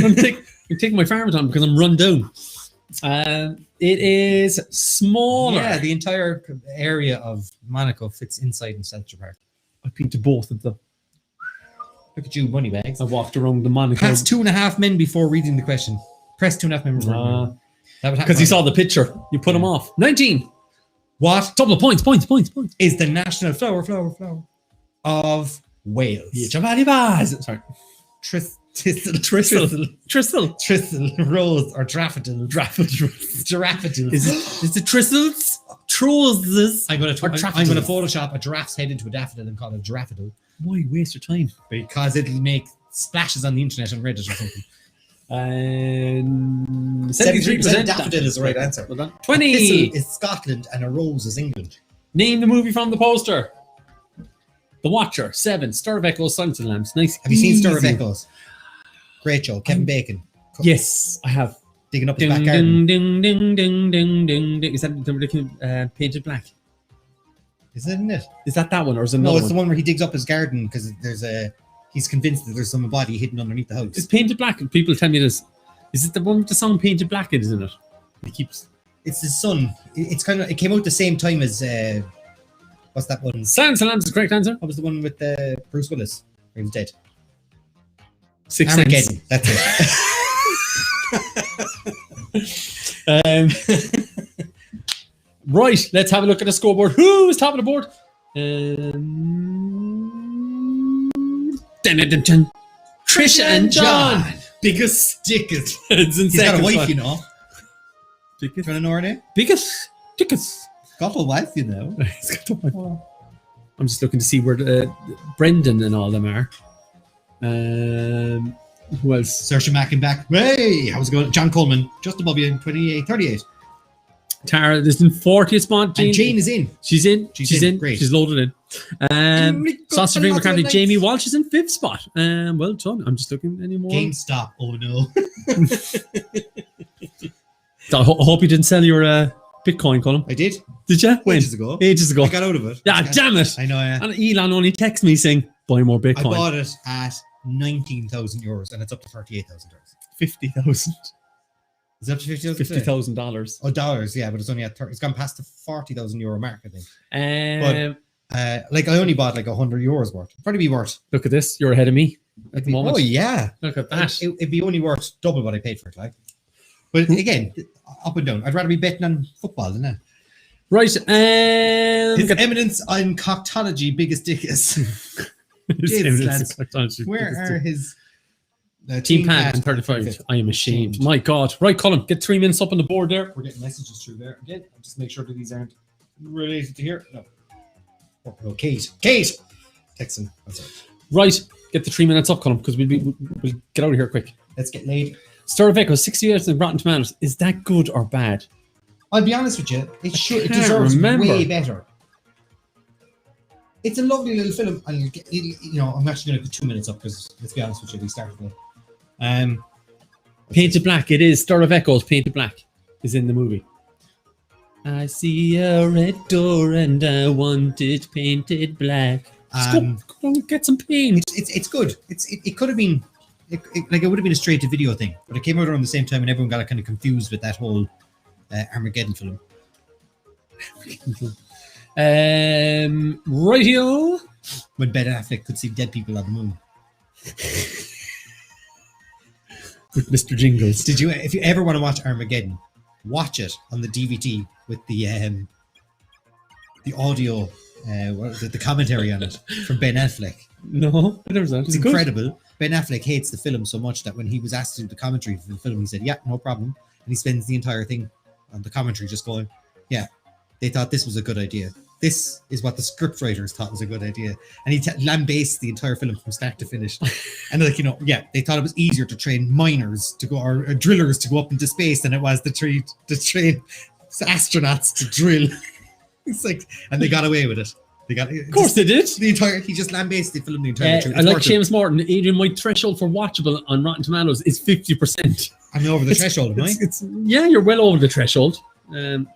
S2: I'm taking my Pharmaton because I'm run down. It is smaller.
S1: Yeah, the entire area of Monaco fits inside in Central Park.
S2: I've been to both of them.
S1: Look at you, money bags.
S2: I walked around the Monaco.
S1: Pass 2.5 men before reading the question. Press 2.5 men before reading it. That would happen.
S2: Because he saw the picture. You put him off. 19.
S1: What
S2: Double of points.
S1: is the national flower of Wales?
S2: Sorry.
S1: Thistle, rose, or daffodil. Daffodil.
S2: Is it tristles? Troses.
S1: I'm going to Photoshop a giraffe's head into a daffodil and call it daffodil.
S2: Why waste your time?
S1: Because it'll make splashes on the internet and Reddit or something. 73% daffodil is the right answer.
S2: Well done.
S1: 20
S2: 20
S1: is Scotland and a rose is England.
S2: Name the movie from the poster. The Watcher. 7. Star of Echoes, Silence of the Lambs. Nice.
S1: Have you seen Star of Echoes? Great show. Kevin Bacon.
S2: Yes, I have.
S1: Digging up his back garden.
S2: Ding, ding, ding, ding, ding, ding. Is that the ridiculous Painted Black?
S1: Is it in it?
S2: Is that one or is it
S1: No,
S2: another
S1: it's the one where he digs up his garden because he's convinced that there's some body hidden underneath the house.
S2: It's Painted Black. People tell me this. Is it the one with the song Painted Black isn't it? It keeps.
S1: It's his son. It came out the same time as what's that one?
S2: Silence of the Lambs is the correct answer.
S1: What was the one with Bruce Willis? Where he was dead.
S2: Sixth
S1: Armageddon.
S2: Sense.
S1: That's
S2: it. Right, let's have a look at the scoreboard. Who is top of the board? Dun, dun, dun, dun. Trisha and John.
S1: Biggest Dickens.
S2: It's in
S1: He's got a
S2: second
S1: wife,
S2: spot.
S1: you know. Do
S2: Biggest.
S1: you want to know her name?
S2: Biggest. Dickens.
S1: Got a wife, you know.
S2: He's got the wife. I'm just looking to see where Brendan and all them are. Who else?
S1: Saoirse Mackenback. Hey, how's it going? John Coleman, just above you in 38.
S2: Tara is in 40th spot.
S1: And Jane is in.
S2: She's in.
S1: She's in. Great.
S2: She's loaded in. Sausage Ring McCarthy.
S1: Nice.
S2: Jamie Walsh is in 5th spot. Well done. I'm just looking anymore.
S1: GameStop. Oh no.
S2: I hope you didn't sell your Bitcoin, Colm.
S1: I did.
S2: Did you? When?
S1: Ages ago.
S2: Ages ago.
S1: I got out of it.
S2: Yeah, damn it.
S1: I know. Yeah.
S2: And Elon only texted me saying, buy more
S1: I
S2: Bitcoin.
S1: bought it at 19,000 euros and it's up to 38,000 euros.
S2: 50,000.
S1: Is it up to 50,000?
S2: $50,000.
S1: Oh, dollars, yeah, but it's only at 30. It's gone past the 40,000 euro mark, I think. I only bought like 100 euros worth. Probably be worth.
S2: Look at this. You're ahead of me at the moment.
S1: Oh, yeah.
S2: Look at that.
S1: It'd be only worth double what I paid for it, like. But again, up and down. I'd rather be betting on football than that.
S2: Right.
S1: His eminence on coctology, biggest dick is. Where are his
S2: Team Pan and 35? I am ashamed. My God. Right, Colm, get 3 minutes up on the board there.
S1: We're getting messages through there. Again, I'll just make sure that these aren't related to here. No. Oh, Kate. Text him. That's right.
S2: Right. Get the 3 minutes up, Colm, because we'll get out of here quick.
S1: Let's get laid.
S2: Star of Echoes, 60 years in Rotten Tomatoes. Is that good or bad?
S1: I'll be honest with you. It
S2: can't
S1: deserves
S2: remember.
S1: way better. It's a lovely little film. I'm actually going to put 2 minutes up because, let's be honest with you, we started with
S2: Painted Black. It is. Star of Echoes, Painted Black is in the movie. I see a red door and I want it painted black. Let's go get some paint.
S1: It's good. It could have been it would have been a straight to video thing, but it came out around the same time and everyone got kind of confused with that whole Armageddon film.
S2: Radio.
S1: When Ben Affleck could see dead people on the moon.
S2: With Mr. Jingles.
S1: If you ever want to watch Armageddon, watch it on the DVD with the audio, the commentary on it from Ben Affleck.
S2: No, I never saw it.
S1: It's incredible. Ben Affleck hates the film so much that when he was asked to do the commentary for the film, he said, "Yeah, no problem," and he spends the entire thing on the commentary just going, "Yeah, they thought this was a good idea. This is what the scriptwriters thought was a good idea," and he lambastes the entire film from start to finish. And they thought it was easier to train miners to go or drillers to go up into space than it was to train astronauts to drill. It's like, and they got away with it.
S2: Of course they did.
S1: He just lambasted the film the entire time.
S2: I like James Morton. Adrian, my threshold for watchable on Rotten Tomatoes is 50%.
S1: I'm over the threshold, am I?
S2: Yeah, you're well over the threshold.
S1: Rotten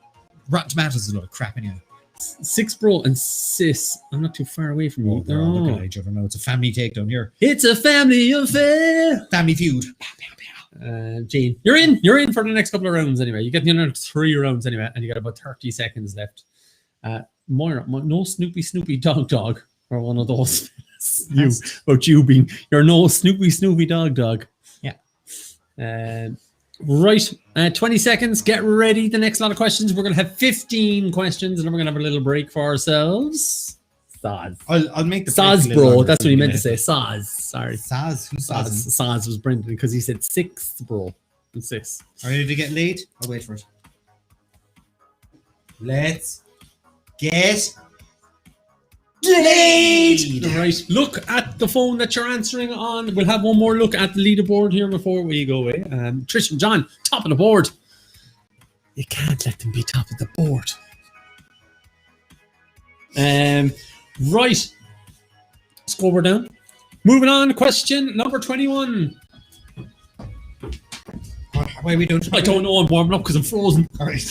S1: Tomatoes is a lot of crap anyway.
S2: 6 Bro and Sis. I'm not too far away from you.
S1: They're all looking at each other now. It's a family takedown here.
S2: It's a family affair.
S1: Family feud.
S2: Jane, you're in for the next couple of rounds anyway. You get the other 3 rounds anyway, and you got about 30 seconds left. Moira, no Snoopy Dog or one of those. About you being your no Snoopy dog.
S1: Yeah.
S2: Right. 20 seconds. Get ready. The next lot of questions. We're going to have 15 questions, and then we're going to have a little break for ourselves. Saz.
S1: I'll make the
S2: Saz, bro. That's what he meant to say. Saz. Sorry.
S1: Saz. Who's
S2: Saz.
S1: Saz?
S2: Saz was Brendan because he said 6, bro. 6.
S1: Are you ready to get laid? I'll wait for it. Let's get laid.
S2: Right. Look at the phone that you're answering on. We'll have one more look at the leaderboard here before we go away. Trish and John, top of the board. You can't let them be top of the board. Right. Scoreboard down. Moving on. Question number 21.
S1: Why are we doing?
S2: I don't know. I'm warming up because I'm frozen.
S1: All right.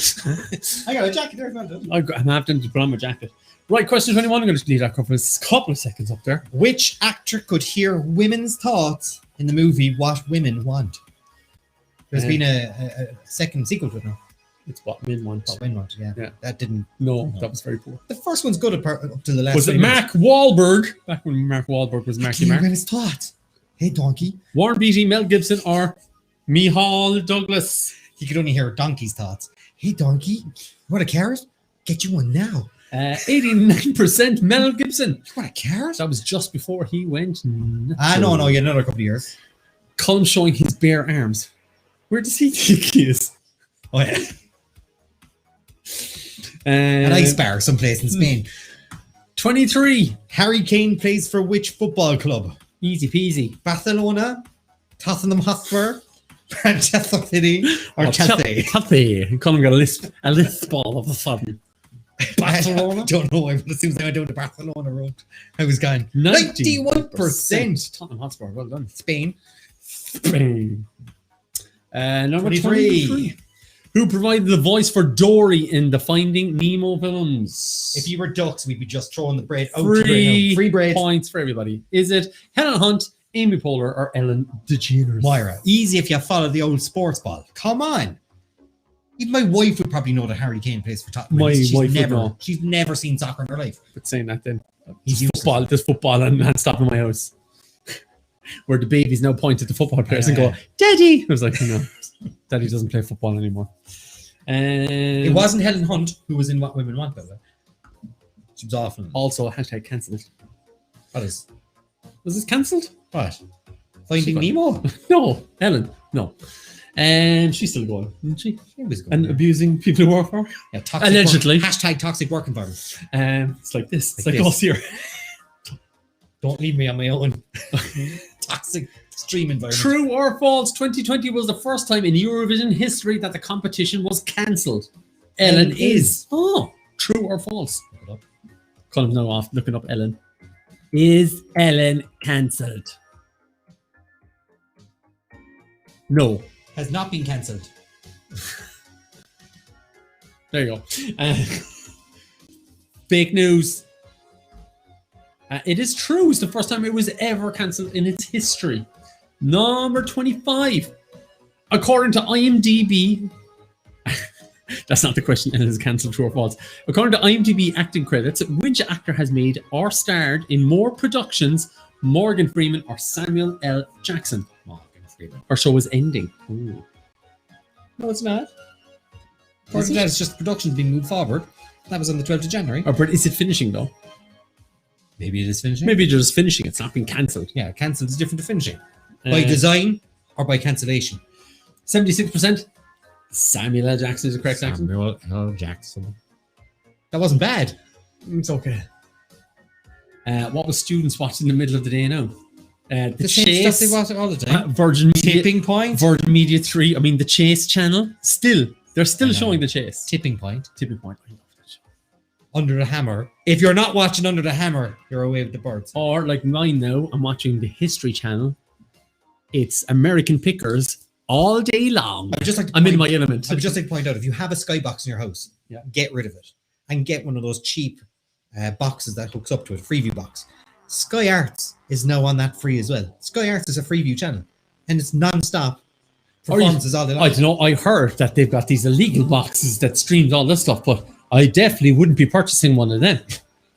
S1: I got a jacket there.
S2: I'm having to put on my jacket. Right, question 21. I'm going to leave that couple of seconds up there.
S1: Which actor could hear women's thoughts in the movie What Women Want? There's been a second sequel to it now.
S2: It's What Men Want.
S1: What Women Want, yeah. That didn't...
S2: No, that was very poor.
S1: The first one's good up to the last.
S2: Was it Mark Wahlberg? Back when Mark Wahlberg was Marky Mark.
S1: Women's thoughts. Hey, donkey.
S2: Warren Beatty, Mel Gibson, or Micheál Douglas?
S1: He could only hear donkey's thoughts. Hey, donkey. You want a carrot? Get you one now.
S2: 89% Mel Gibson.
S1: You want a carrot?
S2: That was just before he went.
S1: No, you had another couple of years.
S2: Colm showing his bare arms. Where does he think he is?
S1: Oh, yeah. An ice bar someplace in Spain.
S2: 23.
S1: Harry Kane plays for which football club?
S2: Easy peasy.
S1: Barcelona, Tottenham Hotspur, Manchester City, or Chelsea?
S2: Chelsea. Colm got a lisp all of a sudden.
S1: Barcelona? I don't know. As soon as I went down the Barcelona road, I was going 91%.
S2: Tottenham Hotspur. Well done.
S1: Spain.
S2: Number 23. Who provided the voice for Dory in the Finding Nemo films?
S1: If you were ducks, we'd be just throwing the bread out. Free bread.
S2: Points for everybody. Is it Helen Hunt, Amy Poehler, or Ellen DeGeneres?
S1: Moira. Easy if you follow the old sports ball. Come on. Even my wife would probably know that Harry Kane plays for Tottenham. She's never seen soccer in her life.
S2: But saying that then, there's football and stop in my house. Where the babies now point at the football players and go, Daddy! I was like, no, Daddy doesn't play football anymore.
S1: It wasn't Helen Hunt who was in What Women Want, by the way. She was awful.
S2: Also, hashtag cancelled.
S1: What is?
S2: Was this cancelled?
S1: What? Finding Nemo?
S2: No, Helen, no. And she's still going, isn't she?
S1: She was going.
S2: And abusing people who work for her?
S1: Yeah,
S2: allegedly.
S1: Hashtag toxic work environment.
S2: It's like this. It's like us here.
S1: Don't leave me on my own. Toxic stream environment.
S2: True or false? 2020 was the first time in Eurovision history that the competition was cancelled. Ellen is. Oh, true or false? Look it up. Colm's now off looking up Ellen. Is Ellen cancelled? No.
S1: Has not been cancelled.
S2: There you go. Fake news. It is true. It's the first time it was ever cancelled in its history. Number 25. According to IMDb... That's not the question. It is cancelled, true or false. According to IMDb acting credits, which actor has made or starred in more productions, Morgan Freeman or Samuel L. Jackson? Morgan Freeman. Our show is ending. Ooh.
S1: No, it's not. According to that, it's just production being moved forward. That was on the 12th of January.
S2: Oh, but is it finishing, though?
S1: Maybe it is finishing.
S2: Maybe they're just finishing. It's not being cancelled.
S1: Yeah, cancelled is different to finishing. By design or by cancellation.
S2: 76%. Samuel L. Jackson is the correct answer.
S1: Samuel L. Jackson. That wasn't bad.
S2: It's okay. What was students watching in the middle of the day now? The Chase.
S1: Stuff they watch all the time.
S2: Virgin Media.
S1: Tipping Point.
S2: Virgin Media 3. I mean, the Chase channel. They're still showing the Chase.
S1: Tipping Point.
S2: Tipping Point. I love that show.
S1: Under the Hammer. If you're not watching Under the Hammer, you're away with the birds.
S2: Or like mine now, I'm watching the History Channel. It's American Pickers all day long. I'm in my element.
S1: I would just like to point out, if you have a Skybox in your house, get rid of it and get one of those cheap boxes that hooks up to it, Freeview box. Sky Arts is now on that free as well. Sky Arts is a Freeview channel and it's non-stop performances all day long.
S2: I don't know. I heard that they've got these illegal boxes that streams all this stuff, but I definitely wouldn't be purchasing one of them.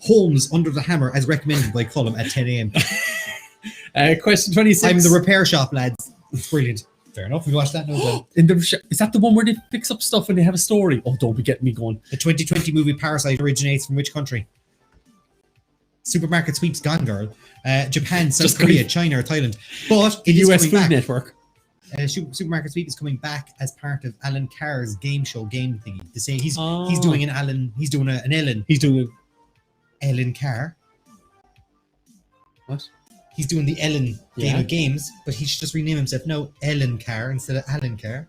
S1: Holmes Under the Hammer as recommended by Colm at 10 a.m.
S2: Question 26.
S1: I'm the repair shop, lads. It's brilliant. Fair enough. We watched that now as well.
S2: Is that the one where they fix up stuff when they have a story? Oh, don't be getting me going.
S1: The 2020 movie Parasite originates from which country? Supermarket sweeps gone, girl. Japan, South Korea, China, or Thailand. But
S2: The
S1: it is
S2: US
S1: coming
S2: Food
S1: back.
S2: Network.
S1: Supermarket Sweep is coming back as part of Alan Carr's game thingy. To say he's doing an Ellen.
S2: He's doing
S1: Ellen Carr.
S2: What?
S1: He's doing the Ellen game
S2: Yeah.
S1: of games, but he should just rename himself Ellen Carr instead of Alan Carr.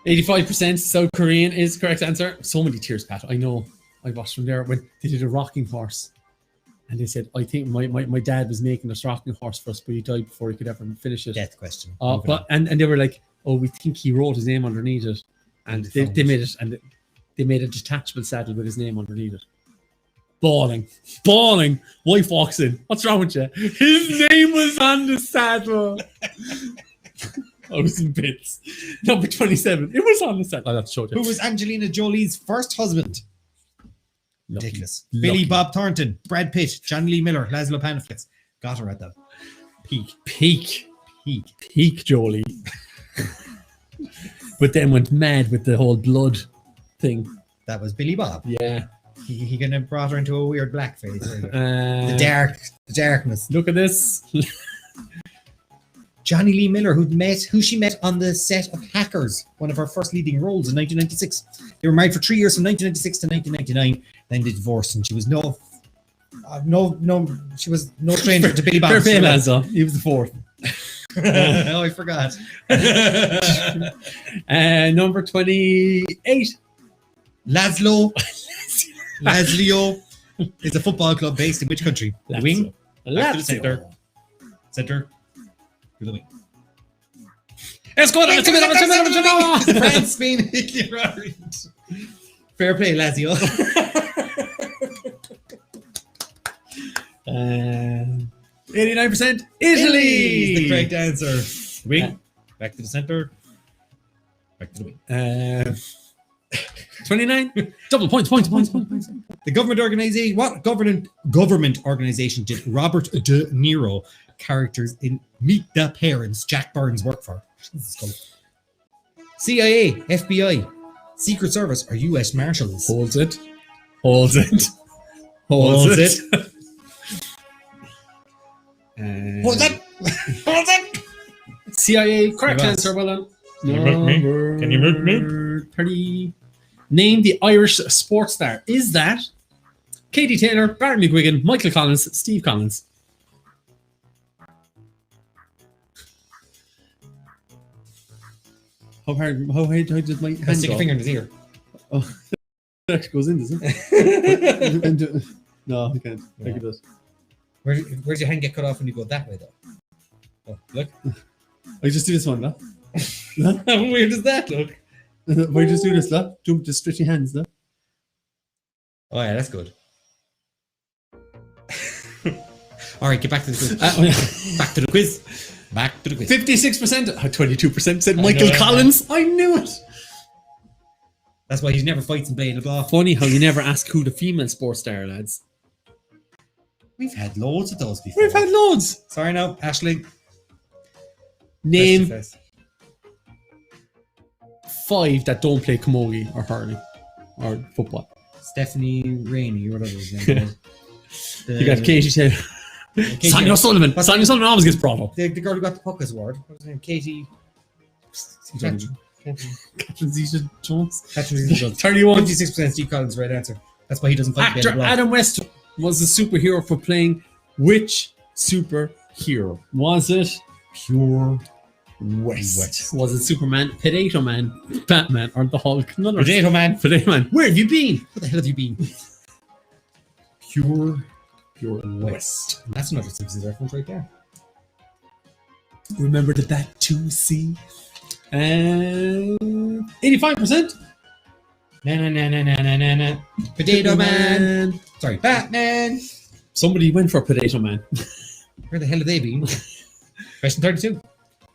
S2: 85% South Korean is correct answer. So many tears, Pat. I know. I watched from there when they did a rocking horse. And they said, I think my dad was making this rocking horse for us, but he died before he could ever finish it.
S1: Death question.
S2: And they were like, oh, we think he wrote his name underneath it. And they made it, and they made a detachable saddle with his name underneath it. Bawling. Wife walks in. What's wrong with you? His name was on the saddle. I was in bits. Number 27. It was on the saddle. I'll have to show you.
S1: Who was Angelina Jolie's first husband? Ridiculous.
S2: Lucky.
S1: Billy Bob Thornton, Brad Pitt, John Lee Miller, Laszlo Panaflex. Got her at that. Peak
S2: Jolie. But then went mad with the whole blood thing.
S1: That was Billy Bob.
S2: Yeah.
S1: He kind of brought her into a weird blackface. The darkness.
S2: Look at this.
S1: Johnny Lee Miller, who she met on the set of Hackers, one of her first leading roles in 1996. They were married for 3 years from 1996 to 1999. Then they divorced, and she was no stranger to Billy Bob.
S2: Fair play, Lazo. He was the fourth.
S1: Oh, I forgot.
S2: Number 28.
S1: Laszlo is a football club based in which country? The wing? Back to the center. Center. To the wing. France, Spain, Italy, Ireland. Fair play, Lazio.
S2: 89% Italy.
S1: Is the correct answer. Wing. Back to the center. Back to the wing.
S2: 29. Double points.
S1: The government organization. What government organization did Robert De Niro characters in Meet the Parents Jack Burns work for? CIA, FBI, Secret Service, or U.S. Marshals?
S2: Holds it. CIA, correct answer. Well done.
S1: Can you move me?
S2: 30. Name the Irish sports star. Is that Katie Taylor, Barry McGuigan, Michael Collins, Steve Collins? How high did my hand
S1: Stick
S2: go?
S1: your finger in his ear.
S2: Oh, it actually goes in, doesn't it? No, I can't.
S1: Yeah.
S2: I can do it.
S1: Where's your hand get cut off when you go that way, though? Oh, look.
S2: I just do this one, no?
S1: How weird does that look?
S2: Why just do this, no? Just stretch your hands, no?
S1: Oh, yeah, that's good. All right, get back to the quiz. Back to the quiz.
S2: 56%, 22% said Michael Collins. I knew it.
S1: That's why he never fights in Blade of Law.
S2: Funny how you never ask who the female sports star, lads.
S1: We've had loads of those before.
S2: We've had loads.
S1: Sorry, no, Ashling.
S2: Name
S1: Face.
S2: 5 that don't play camogie or hurling or football.
S1: Stephanie Rainey, or whatever his name is.
S2: You got Katie Taylor. Sonia Sullivan. Sonia Sullivan always gets brought up.
S1: The girl who got the Puckas Award. What was her name? Katie.
S2: Catherine Zeta-Jones.
S1: 31. 56% Steve Collins, right answer. That's why he doesn't fight.
S2: Actor Adam West was a superhero for playing which superhero? Was it Pure West? Was it Superman, Potato Man, Batman, or the Hulk?
S1: Potato Man.
S2: Where have you been?
S1: Where the hell have you been? Pure West. That's another Simpsons reference right there.
S2: Remember that 2C? 85%.
S1: Na. Potato Man. Sorry, Batman.
S2: Somebody went for Potato Man.
S1: Where the hell have they been? Question 32.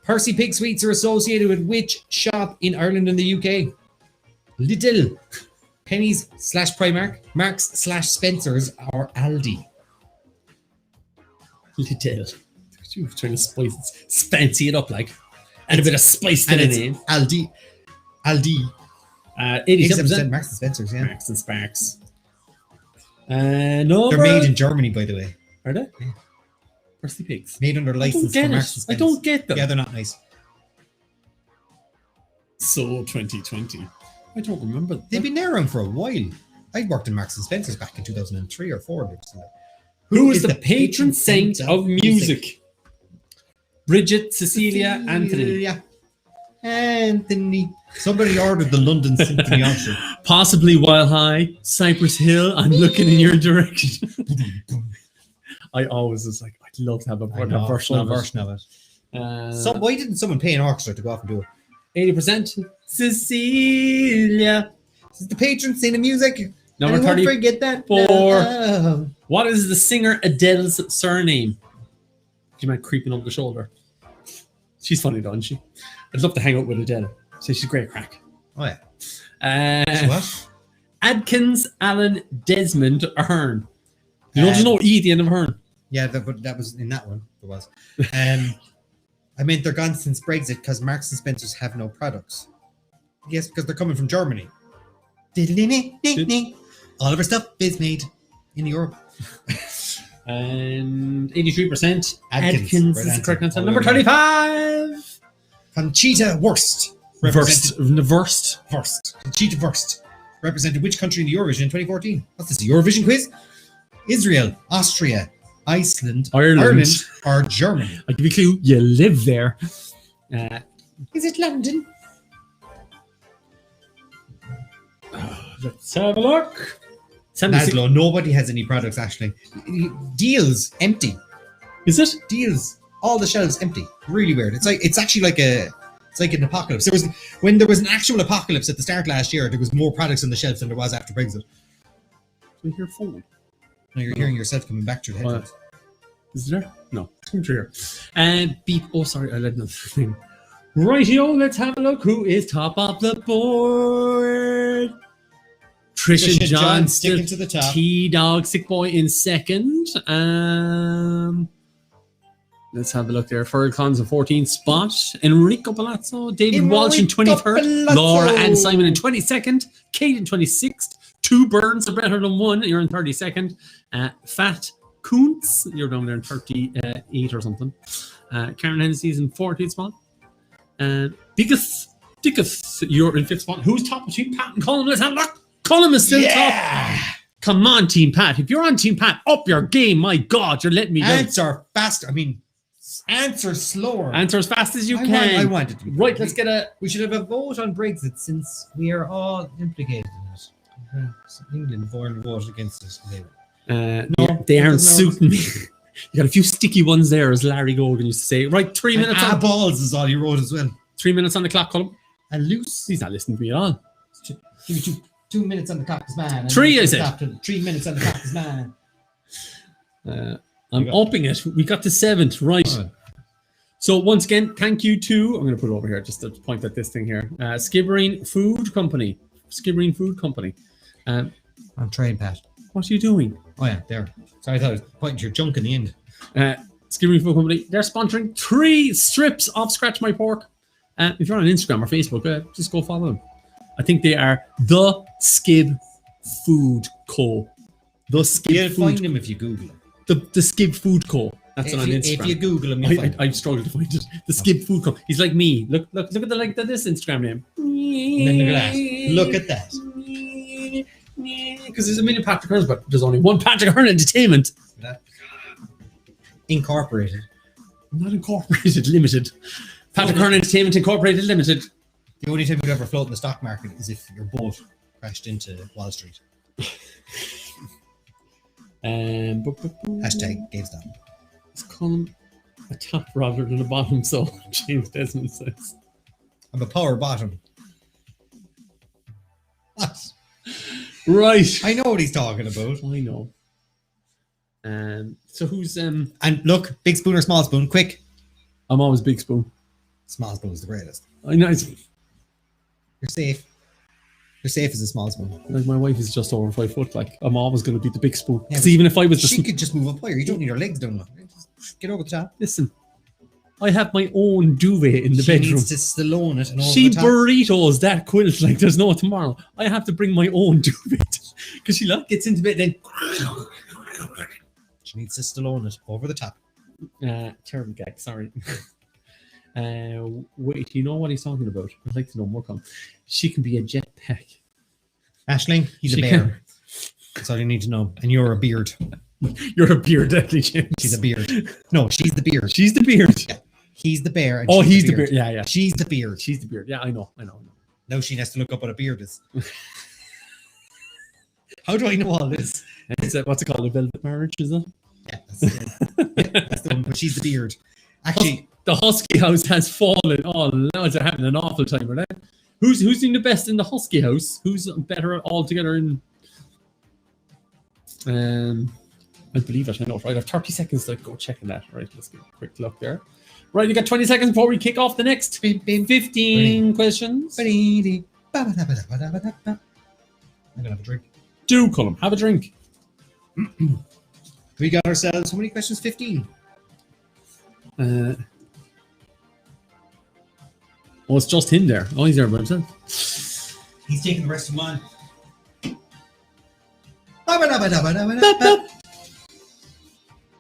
S1: Percy Pig Sweets are associated with which shop in Ireland and the UK? Lidl, Pennies / Primark, Marks / Spencer's, or Aldi.
S2: Lidl. You were trying to fancy it up like. And a bit of spice to the name.
S1: Aldi.
S2: 87%
S1: Marks & Spencer's, yeah.
S2: Marks and Sparks. No,
S1: they're made in Germany, by the way.
S2: Are they?
S1: Yeah.
S2: Where's the pigs?
S1: Made under license for Marks & Spencer.
S2: I don't get them.
S1: Yeah, they're not nice.
S2: So 2020. I don't remember.
S1: They've been there around for a while. I worked in Marks & Spencer's back in 2003 or 4.
S2: Who is the patron saint of music? Bridget, Cecilia, Anthony.
S1: Anthony. Somebody ordered the London Symphony Orchestra.
S2: Possibly While High, Cypress Hill. I'm looking in your direction. I always was like, I'd love to have a version of it.
S1: Why didn't someone pay an orchestra to go off and do it?
S2: 80%. Cecilia.
S1: This is the patron saint of music.
S2: Number 30.
S1: Won't forget that.
S2: No. What is the singer Adele's surname? Do you mind creeping over the shoulder? She's funny, doesn't she? I'd love to hang out with Adele. So she's great crack.
S1: Oh, yeah. What?
S2: Adkins Alan Desmond Ahern. There's no E at the end of Ahern.
S1: Yeah, but that was in that one. There was. I meant they're gone since Brexit because Marks & Spencer's have no products. Yes, because they're coming from Germany. All of our stuff is made in Europe.
S2: And 83%.
S1: Adkins
S2: is the correct answer. Number 35.
S1: Conchita Wurst.
S2: Wurst.
S1: Conchita Wurst. Represented which country in the Eurovision in 2014? What's this, a Eurovision quiz? Israel, Austria, Iceland, Ireland, or Germany?
S2: I'll give you a clue. You live there.
S1: Is it London?
S2: Let's have a look.
S1: Laszlo, nobody has any products actually. Deals empty.
S2: Is it?
S1: Deals. All the shelves empty. Really weird. It's actually like an apocalypse. When there was an actual apocalypse at the start last year, there was more products on the shelves than there was after Brexit.
S2: Do you hear phone?
S1: No, you're hearing yourself coming back through the headphones.
S2: Is it there? No. Come through here. Beep. Oh, sorry. I let another thing. Rightio, let's have a look. Who is top of the board? Trisha John
S1: sticking to the top.
S2: T-Dog Sick Boy in second. Let's have a look there. Fergal Collins in 14th spot. Enrico Palazzo. David Walsh in 23rd. Laura and Simon in 22nd. Kate in 26th. 2 Burns are better than 1. You're in 32nd. Fat Kuntz. You're down there in 38 or something. Karen Hennessy's in 14th spot. Dickus, you're in 5th spot. Who's top between Pat and Colm? Let's have a look. Colm is still top. Come on, Team Pat. If you're on Team Pat, up your game. My God, you're letting me down.
S1: Answer faster. Answer slower.
S2: Answer as fast as you can.
S1: I want it to be.
S2: Right, let's get a...
S1: We should have a vote on Brexit since we are all implicated in it. England voted against us.
S2: No, they aren't suiting me. You got a few sticky ones there, as Larry Gogan used to say. Right, 3 minutes on...
S1: balls is all he wrote as well.
S2: 3 minutes on the clock, Colm.
S1: And loose.
S2: He's not listening to me at all.
S1: Give me 2 minutes on the clock, man.
S2: 3, I said.
S1: 3 minutes on the clock, man.
S2: I'm upping it. We got to 7th, right. So once again, thank you to... I'm going to put it over here just to point at this thing here. Skibbereen Food Company.
S1: I'm trying, Pat.
S2: What are you doing?
S1: Oh, yeah, there. Sorry, I thought I was pointing to your junk in the end.
S2: Skibbereen Food Company. They're sponsoring 3 strips of Scratch My Pork. If you're on Instagram or Facebook, just go follow them. I think they are The Skib Food Co. The Skib
S1: You'll
S2: Food
S1: find them if you Google them.
S2: The Skib Food Co. That's on Instagram.
S1: If you Google them, you'll find them.
S2: I struggle to find it. The Skib Food Co. He's like me. Look at the length of this Instagram name.
S1: And then look at that.
S2: Because there's a million Patrick Hearns, but there's only one Patrick Hearn Entertainment.
S1: Incorporated.
S2: Not incorporated, limited. Patrick Hearn Entertainment Incorporated Limited.
S1: The only time you'd ever float in the stock market is if your boat crashed into Wall Street. Hashtag GameStop.
S2: It's Colm a top rather than a bottom, so James Desmond says.
S1: I'm a power bottom. What?
S2: Right.
S1: I know what he's talking about.
S2: I know. So who's
S1: And look, big spoon or small spoon, quick.
S2: I'm always big spoon.
S1: Small spoon is the greatest.
S2: I know.
S1: You're safe. You're safe as a small spoon.
S2: Like my wife is just over 5 foot. Like I'm always going to be the big spoon.
S1: Yeah,
S2: Because even if I was the
S1: she could just move up higher. You don't need her legs down. Just get over the top.
S2: Listen, I have my own duvet in the
S1: She
S2: bedroom.
S1: needs to Stallone it and over
S2: She
S1: the top.
S2: burritos that quilt like there's no tomorrow. I have to bring my own duvet because she like gets into bed then.
S1: She needs to Stallone it over the top.
S2: Terrible gag. Sorry. Wait, you know what he's talking about? I'd like to know more. Colm. She can be a jetpack.
S1: Ashling, he's
S2: She
S1: a bear. That's all you need to know. And you're a beard.
S2: You're a beard, actually, James.
S1: She's a beard. No, she's the beard.
S2: She's the beard.
S1: Yeah. He's the bear. And
S2: Oh,
S1: she's
S2: he's the beard. Yeah, yeah.
S1: She's the beard.
S2: She's the beard. Yeah, I know.
S1: Now she has to look up what a beard is. How do I know all this?
S2: It's what's it called? A velvet marriage, is it?
S1: Yeah, that's the one. But she's the beard. Actually,
S2: The Husky House has fallen. Oh, lads are having an awful time with that. Who's doing the best in the Husky House? Who's better altogether in? I believe it. I know. Right, I have 30 seconds to go checking that. Right, let's get a quick look there. Right, you got 20 seconds before we kick off the next 15 questions.
S1: I'm gonna have a drink.
S2: Do, Colm. Have a drink.
S1: We got ourselves how many questions? 15.
S2: Oh, it's just him there. Oh, he's there by himself.
S1: He's taking the rest of mine.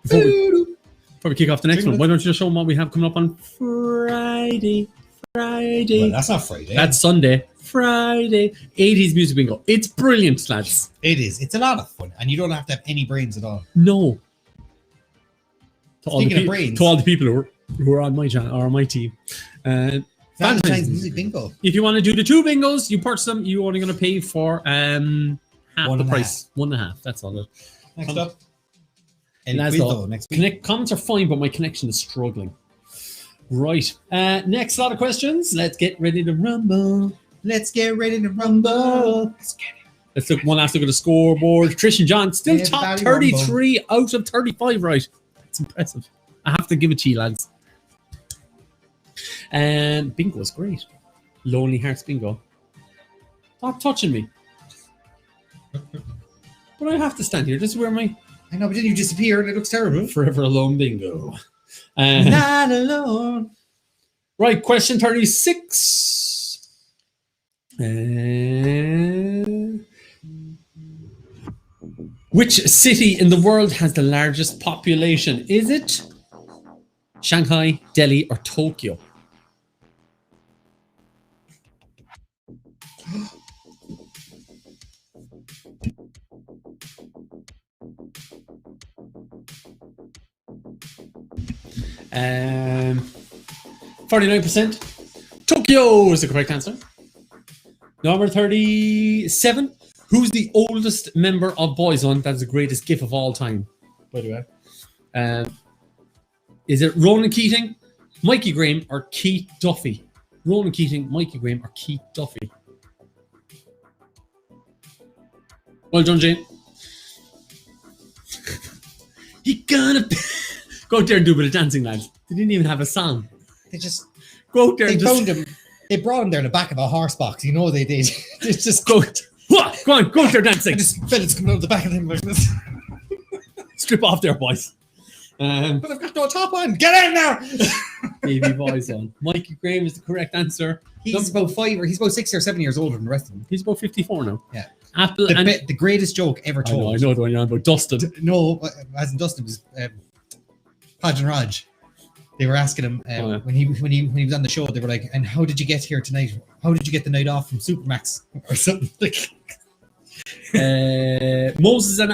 S2: Before we kick off the next one, why don't you show them what we have coming up on Friday?
S1: Well, that's not Friday.
S2: That's Sunday. Friday. 80s music bingo. It's brilliant, lads.
S1: It is. It's a lot of fun, and you don't have to have any brains at all.
S2: No.
S1: Speaking of brains,
S2: to all the people who are on my channel or on my team.
S1: Valentine's music bingo.
S2: If you want to do the 2 bingos, you purchase them. You're only going to pay for half
S1: One
S2: the
S1: and a
S2: price. 1.5. That's all.
S1: Next up. Next week.
S2: Comments are fine, but my connection is struggling. Right. Next lot of questions. Let's get ready to rumble.
S1: Let's get ready to rumble.
S2: Let's get it. Let's look one last look at the scoreboard. Trish and John still top 33 out of 35. Right. That's impressive. I have to give it to you, lads. Bingo is great. Lonely Hearts Bingo. Stop touching me. But I have to stand here. This is where my
S1: I know, but then you disappear and it looks terrible.
S2: Forever Alone Bingo.
S1: Not alone.
S2: Right, question 36. Which city in the world has the largest population? Is it Shanghai, Delhi, or Tokyo? Um, 49%. Tokyo is the correct answer. Number 37. Who's the oldest member of Boyzone? That's the greatest gif of all time, by the way. Is it Ronan Keating, Mikey Graham, or Keith Duffy? Ronan Keating, Mikey Graham, or Keith Duffy? Well done, Jane. You gonna go out there and do a bit of dancing, lads. They didn't even have a song.
S1: They just
S2: go out there.
S1: They found him. They brought him there in the back of a horse box. You know they did. They just
S2: go. What? Go on, go out there dancing.
S1: And just fellas coming out of the back of him like this.
S2: Strip off there, boys.
S1: But I've got no top on. Get out now.
S2: Baby Boyzone. Mikey Graham is the correct answer.
S1: He's about 6 or 7 years older than the rest of them.
S2: He's about 54 now.
S1: Yeah.
S2: Apple
S1: the greatest joke ever told.
S2: I know the one you're on about. Dustin.
S1: No, as in Dustin was Hodge and Raj. They were asking him when he was on the show. They were like, "And how did you get here tonight? How did you get the night off from Supermax or something?" Like.
S2: Moses and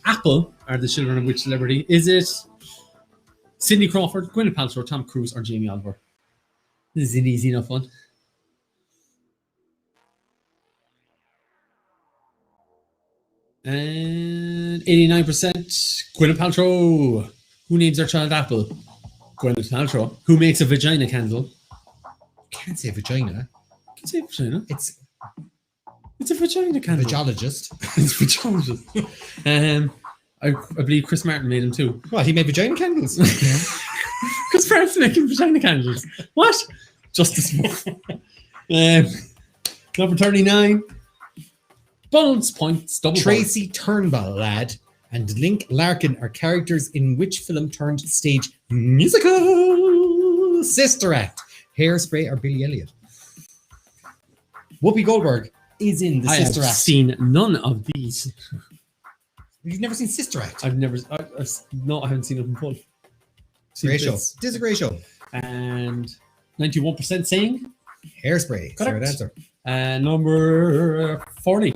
S2: Apple are the children of which celebrity? Is it Cindy Crawford, Gwyneth Paltrow, Tom Cruise, or Jamie Oliver? This is an easy enough one. And 89%. Gwyneth Paltrow. Who names their child Apple? Gwyneth Paltrow. Who makes a vagina candle?
S1: Can't say vagina.
S2: Can say vagina.
S1: It's
S2: a vagina candle.
S1: Vagologist.
S2: It's vagologist. I believe Chris Martin made them too.
S1: What? He made vagina candles.
S2: Chris Martin's making vagina candles. What? Just this month. Number 39. Bonus points. Double
S1: Tracy Turnbull, lad, and Link Larkin are characters in which film turned stage musical? Sister Act, Hairspray, or Billy Elliot? Whoopi Goldberg is in the Sister
S2: I have
S1: Act.
S2: seen none of these.
S1: You've never seen Sister Act?
S2: I've never. No, I haven't seen it in full.
S1: Great show. It is a great show.
S2: And 91% saying
S1: Hairspray. Correct. Right answer.
S2: Number 40.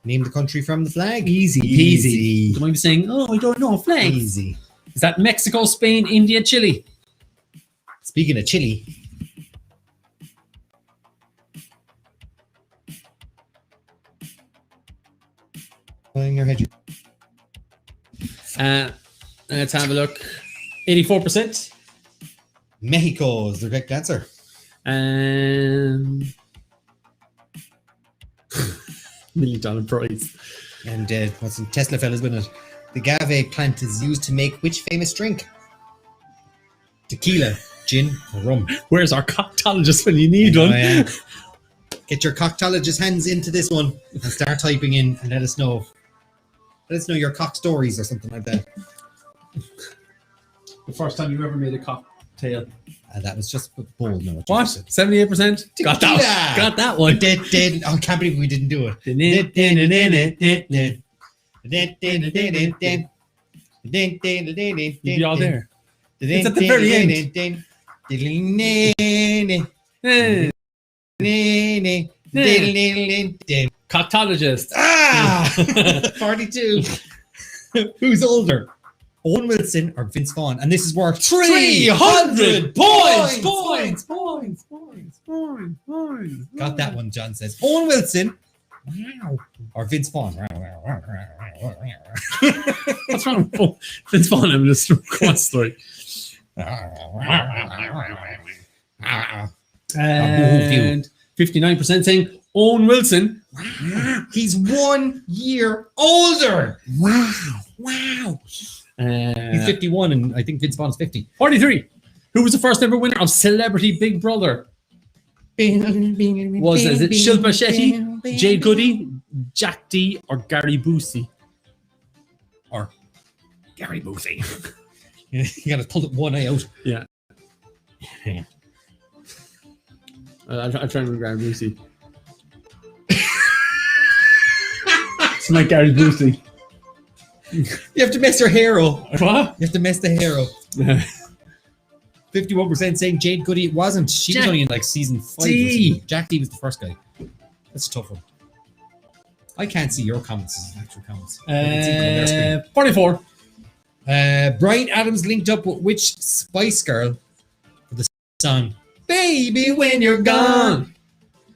S1: Name the country from the flag.
S2: Easy. You might be saying, oh, I don't know a flag.
S1: Easy.
S2: Is that Mexico, Spain, India, Chile?
S1: Speaking of Chile. In your head.
S2: Let's have a look. 84%.
S1: Mexico is the correct answer.
S2: $1 million prize.
S1: And what's in Tesla fellas with it? The agave plant is used to make which famous drink? Tequila, gin, or rum?
S2: Where's our coctologist when you need one?
S1: Get your coctologist hands into this one and start typing in and let us know. Let us know your cock stories or something like that.
S2: The first time you ever made a cocktail.
S1: That was just bold. No,
S2: what? 78%? Got that one.
S1: I can't believe we didn't do it.
S2: You'd be all there. It's at the very end. Coctologist.
S1: 42. Who's older? Owen Wilson or Vince Vaughn? And this is worth 300 points. Got that one, John says. Owen Wilson. Wow. Or Vince Vaughn.
S2: What's wrong with Vince Vaughn? I'm just cross story. And 59% saying Owen Wilson.
S1: Wow. He's 1 year older. Wow. He's 51 and I think Vince Vaughn's 50.
S2: 43. Who was the first ever winner of Celebrity Big Brother? Is it Shilpa Shetty, Jay Goody, Jack D, or Gary Busey?
S1: Or Gary Busey. You gotta pull one eye out.
S2: Yeah. I'm trying to remember Gary Busey. It's like Gary Busey.
S1: You have to mess your hair up.
S2: What?
S1: You have to mess the hair up. 51% saying Jade Goody. It wasn't. She was only in like season 5. Jack D was the first guy. That's a tough one. I can't see your comments as actual comments.
S2: 44.
S1: Bryan Adams linked up with which Spice Girl for the song Baby When You're Gone?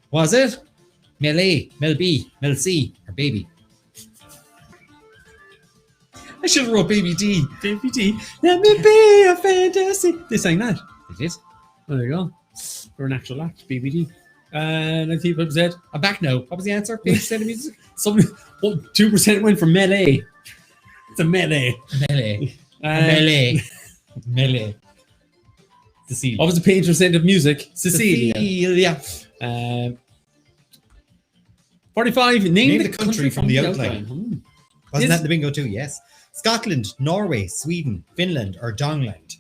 S1: Was it Mel A, Mel B, Mel C, or Baby? I should have wrote Baby D.
S2: Baby D. Let me be a fantasy. They sang that.
S1: They did.
S2: Oh, there you go. Or an actual act, BBD. And I think what said,
S1: I'm back now. What was the answer? 50% of music?
S2: 2% went for melee. It's a melee.
S1: Melee. Cecilia.
S2: What was the percent of music? Cecilia. 45. Name the country from the outline.
S1: Wasn't that the bingo too? Yes. Scotland, Norway, Sweden, Finland, or Dongland?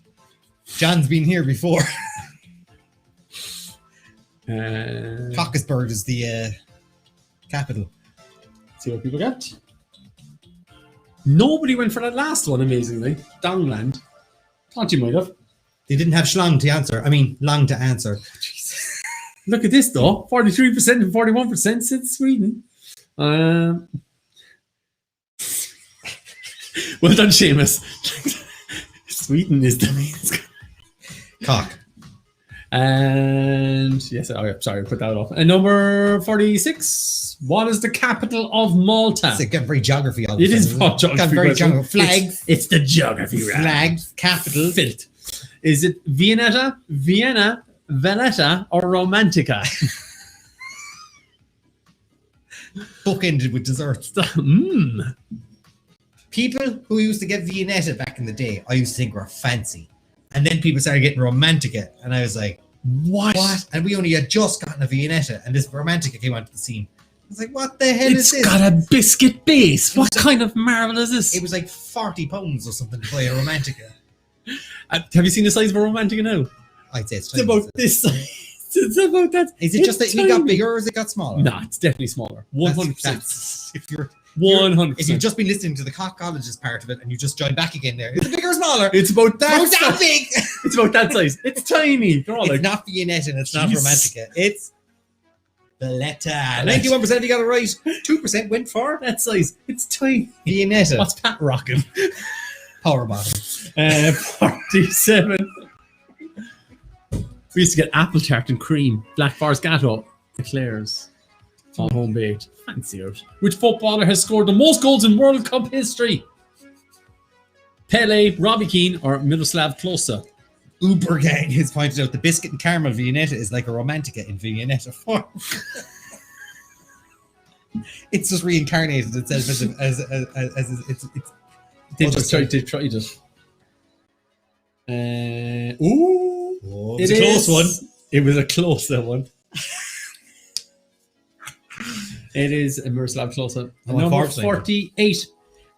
S1: John's been here before. Caucusburg is the capital.
S2: See what people got. Nobody went for that last one, amazingly. Dongland. Thought you might have.
S1: They didn't have schlong to answer. I mean, long to answer.
S2: Jesus. Look at this, though. 43% and 41% said Sweden. Well done, Seamus. Sweden is the main.
S1: Cock.
S2: And yes, sorry, I put that off. And number 46. What is the capital of Malta?
S1: It's very geography.
S2: It is geography.
S1: Flags.
S2: It's the geography.
S1: Flags. Capital.
S2: Filth. Is it Vienna, Valletta, or Romantica?
S1: Bookended with desserts. People who used to get Viennetta back in the day, I used to think were fancy. And then people started getting Romantica. And I was like, what? And we only had just gotten a Viennetta. And this Romantica came onto the scene. was like, what the hell is this?
S2: It's got a biscuit base. What kind of marvel is this?
S1: It was like 40 pounds or something to buy a Romantica.
S2: Have you seen the size of a Romantica now?
S1: I'd say it's
S2: It's about this size. It's about that.
S1: Is it just that it got bigger or is it got smaller?
S2: No, it's definitely smaller. 100%.
S1: If you're
S2: 100%.
S1: If you've just been listening to the colleges part of it and you just joined back again there, is it bigger or smaller?
S2: It's about that.
S1: It's that big.
S2: It's about that size. It's tiny. They're all
S1: It's
S2: like,
S1: not Viennetta and it's not
S2: Jeez.
S1: Romantica. It's Valletta. 91% you got it right. 2% went for
S2: that size. It's tiny.
S1: Viennetta.
S2: What's Pat rocking?
S1: Power bottom.
S2: 47. We used to get apple tart and cream, Black Forest Gatto, Eclairs, on home baked. Fancy out. Which footballer has scored the most goals in World Cup history? Pele, Robbie Keane, or Miroslav Klose?
S1: Uber Gang has pointed out the biscuit and caramel Viennetta is like a Romantica in Viennetta form. It's just reincarnated itself as it's.
S2: They just tried it. Ooh.
S1: Oh, it's a close one.
S2: It was a closer one. It is a Miroslav Klose. Number 48.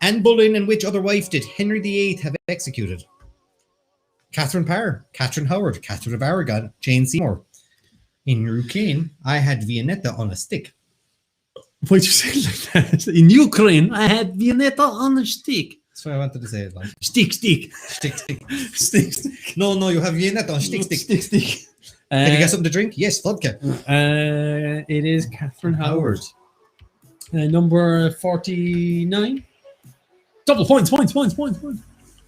S1: Anne Boleyn and which other wife did Henry VIII have executed? Catherine Parr, Catherine Howard, Catherine of Aragon, Jane Seymour. In Ukraine, I had Viennetta on a stick.
S2: Why'd you say it like that? In Ukraine, I had Viennetta on a stick.
S1: That's what I wanted to say it like.
S2: Stick.
S1: No, you have Viennetta on stick.
S2: Stick.
S1: Can you get something to drink? Yes, vodka.
S2: It is Catherine Howard. Number 49. Double points.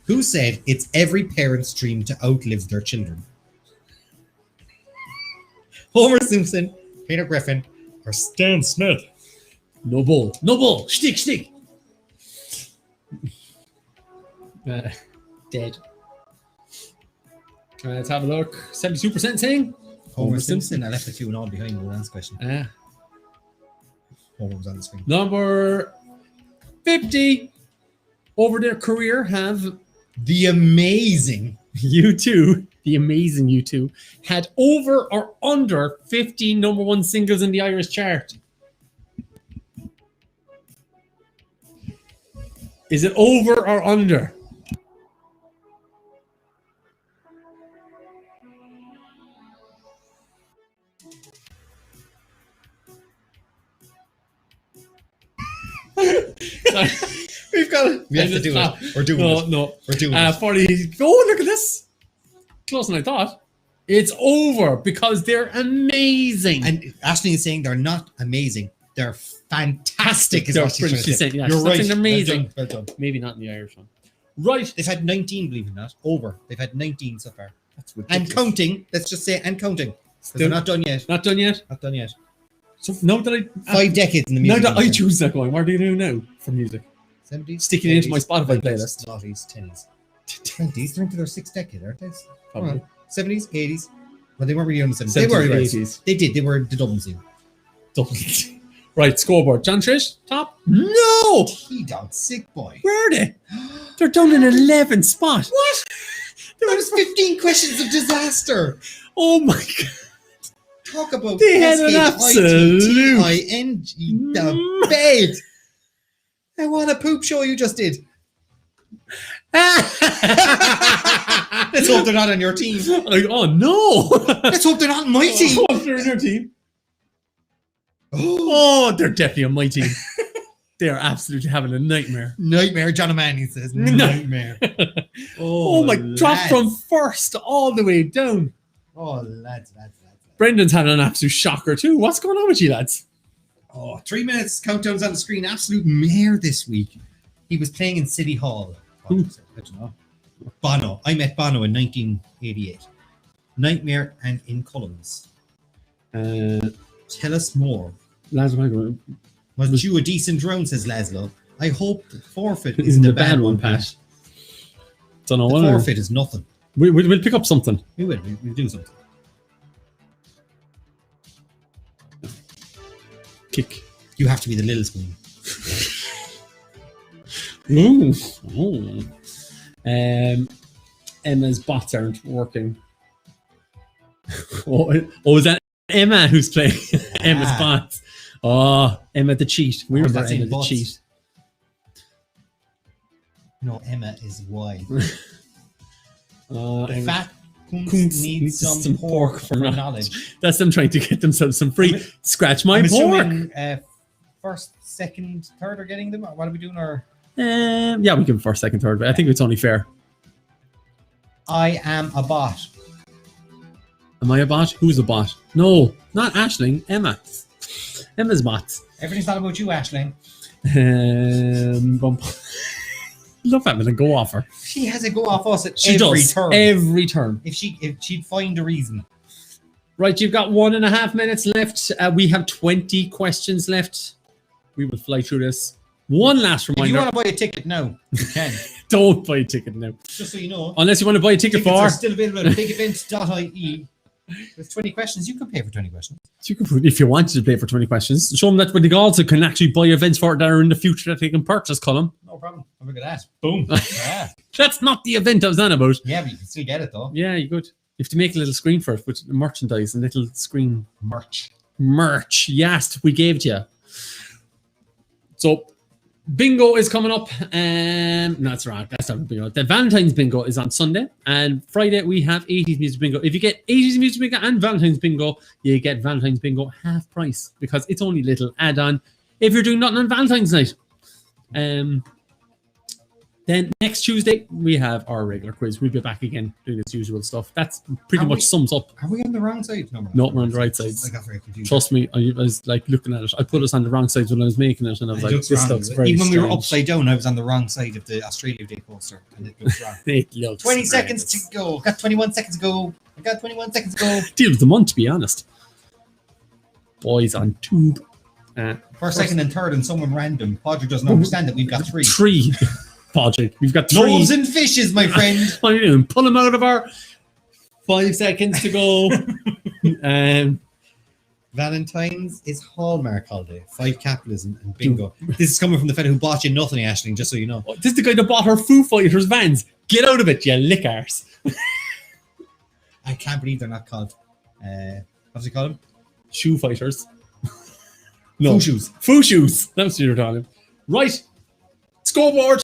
S1: Who said it's every parent's dream to outlive their children? Homer Simpson, Peter Griffin, or Stan Smith?
S2: No bull. Stick. Dead. Let's have a look. 72% saying
S1: Homer Simpson. I left a few and all behind the last question. Homer was on the screen.
S2: Number 50. Over their career have
S1: the amazing
S2: U2 had over or under 50 number one singles in the Irish chart. Is it over or under?
S1: We have to do it. We're doing it.
S2: No.
S1: We're doing it.
S2: 40. Oh, look at this. Closer than I thought. It's over because they're amazing.
S1: And Ashley is saying they're not amazing. They're fantastic. Is
S2: They're
S1: what she's trying to say.
S2: yeah,
S1: You're right.
S2: They're amazing.
S1: Well done.
S2: Maybe not in the Irish one. Right.
S1: They've had 19, believe it or not. Over. They've had 19 so far.
S2: That's ridiculous.
S1: And counting. Let's just say and counting. They're not done yet.
S2: Not done yet?
S1: Not done yet.
S2: So now that
S1: 5 decades in the music.
S2: Now that iTunes are going, what are you doing now for music?
S1: 70s?
S2: Sticking it into my Spotify playlist.
S1: 90s, 10s. 20s? They're into their 6th decade, aren't they?
S2: Probably.
S1: 70s, 80s. Well, they weren't really on the 70s.
S2: 70s,
S1: They were
S2: 80s.
S1: They did. They were the Dublin scene.
S2: Right, scoreboard. John Trish, top? No!
S1: T-Dog, sick boy.
S2: Where are they? They're down in 11th spot.
S1: What? There was 15 questions of disaster.
S2: Oh my God.
S1: Talk about
S2: They had an absolute
S1: the bed. I want a poop show you just did. Let's hope they're not on your team.
S2: Like, oh no!
S1: Let's hope they're not on my team.
S2: Oh, they're on your team. Oh, they're definitely on my team. They are absolutely having a nightmare.
S1: Nightmare, John O'Mahony says. Nightmare.
S2: Oh my! Drop from first all the way down.
S1: Oh, lads.
S2: Brendan's having an absolute shocker too. What's going on with you, lads?
S1: Oh, 3 minutes. Countdown's on the screen. Absolute mare this week. He was playing in City Hall. I don't know. Bono. I met Bono in 1988. Nightmare and in Columns. Tell us more.
S2: Laszlo,
S1: Was you a decent round, says Laszlo. I hope the forfeit isn't a bad one, Pat.
S2: Don't know
S1: The
S2: what.
S1: forfeit is nothing.
S2: We'll pick up something.
S1: We will. We'll do something.
S2: Kick.
S1: You have to be the little spoon.
S2: Ooh. Emma's bots aren't working. Is that Emma who's playing Emma's bots? Oh, Emma the cheat. We remember
S1: that's in
S2: Emma the
S1: bots.
S2: cheat.
S1: No, Emma is Y.
S2: The
S1: The fat kunz
S2: Kunz
S1: needs some pork for knowledge.
S2: That's them trying to get themselves some free. Scratch my
S1: I'm
S2: pork.
S1: assuming first, second, third are getting them. What are we doing? Or
S2: Yeah, we give first, second, third, but I think it's only fair.
S1: I am a bot.
S2: Am I a bot? Who's a bot? No, not Aisling. Emma. Emma's bots.
S1: Everything's not about you, Aisling.
S2: Love having a go off her.
S1: She has a go off us at
S2: She
S1: every
S2: does
S1: turn.
S2: every turn.
S1: If she'd find a reason.
S2: Right, you've got 1.5 minutes left. We have 20 questions left. We will fly through this. One last
S1: If you
S2: reminder:
S1: want to buy a ticket now, you can.
S2: don't buy a ticket now,
S1: Just so you know.
S2: unless you want to buy a ticket
S1: Tickets
S2: for.
S1: are still available at bigevent.ie. With 20 questions, you can pay for 20 questions.
S2: You can, if you wanted to play for 20 questions, show them that when they also can actually buy events for it that are in the future that they can purchase, Colm.
S1: No problem. Have a look at that. Boom. Yeah.
S2: That's not the event I was on about.
S1: Yeah, but you can still get it though.
S2: Yeah, you could. You have to make a little screen for it with merchandise and little screen merch. Yes, we gave it to you. So, bingo is coming up. No, that's wrong. That's not bingo. The Valentine's bingo is on Sunday, and Friday we have 80s music bingo. If you get 80s music bingo and Valentine's bingo, you get Valentine's bingo half price because it's only a little add-on if you're doing nothing on Valentine's night. Then next Tuesday we have our regular quiz. We'll be back again doing this usual stuff. That's pretty much sums up.
S1: Are we on the wrong side?
S2: No, we're on the right side.
S1: I got very confused.
S2: Trust me, I was like looking at it. I put us on the wrong side when I was making it, and I was like,
S1: looks
S2: "This
S1: wrong.
S2: looks very
S1: Even when we were
S2: strange."
S1: upside down, I was on the wrong side of the Australia Day poster, and it looks wrong.
S2: It looks
S1: 20
S2: great.
S1: seconds to go. Got 21 seconds to go. I got 21 seconds to go.
S2: Deal with the month, to be honest. Boys on tube.
S1: First, second, and third, and someone random. Podrick doesn't understand that we've got three.
S2: Three. Podrick. We've got three.
S1: Loaves and fishes, my friend.
S2: What are you doing? Pull them out of our 5 seconds to go.
S1: Valentine's is Hallmark holiday. 5 capitalism and bingo. This is coming from the fella who bought you nothing, Aisling, just so you know.
S2: This is the guy that bought her Foo Fighters vans. Get out of it, you lick arse.
S1: I can't believe they're not called. What's it called?
S2: Shoe fighters. No.
S1: Foo shoes.
S2: Foo shoes. That's what you're talking. Right. Scoreboard.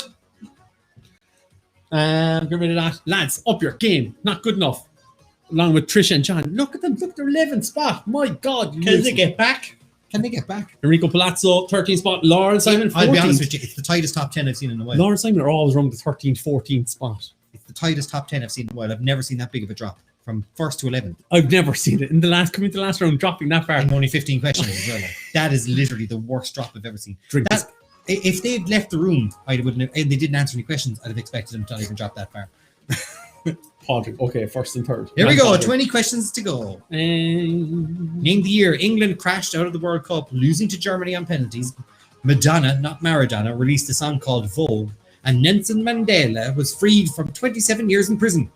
S2: Get rid of that. Lads, up your game. Not good enough. Along with Trisha and John. Look at them. Look, they're 11th spot. My God.
S1: Can they get back?
S2: Enrico Palazzo, 13th spot. Lauren Simon, 14th.
S1: I'll be honest with you, it's the tightest top 10 I've seen in a while.
S2: Lauren Simon are always around the 13th, 14th spot.
S1: It's the tightest top 10 I've seen in a while. I've never seen that big of a drop from first to 11th.
S2: I've never seen it. Coming to the last round, dropping that far.
S1: And only 15 questions as well. Like, that is literally the worst drop I've ever seen. If they'd left the room, I wouldn't have, and they didn't answer any questions, I'd have expected them to not even drop that far.
S2: Podrick. Okay, first and third.
S1: Here we go.
S2: Podrick.
S1: 20 questions to go. Name the year England crashed out of the World Cup, losing to Germany on penalties. Madonna, not Maradona, released a song called Vogue. And Nelson Mandela was freed from 27 years in prison.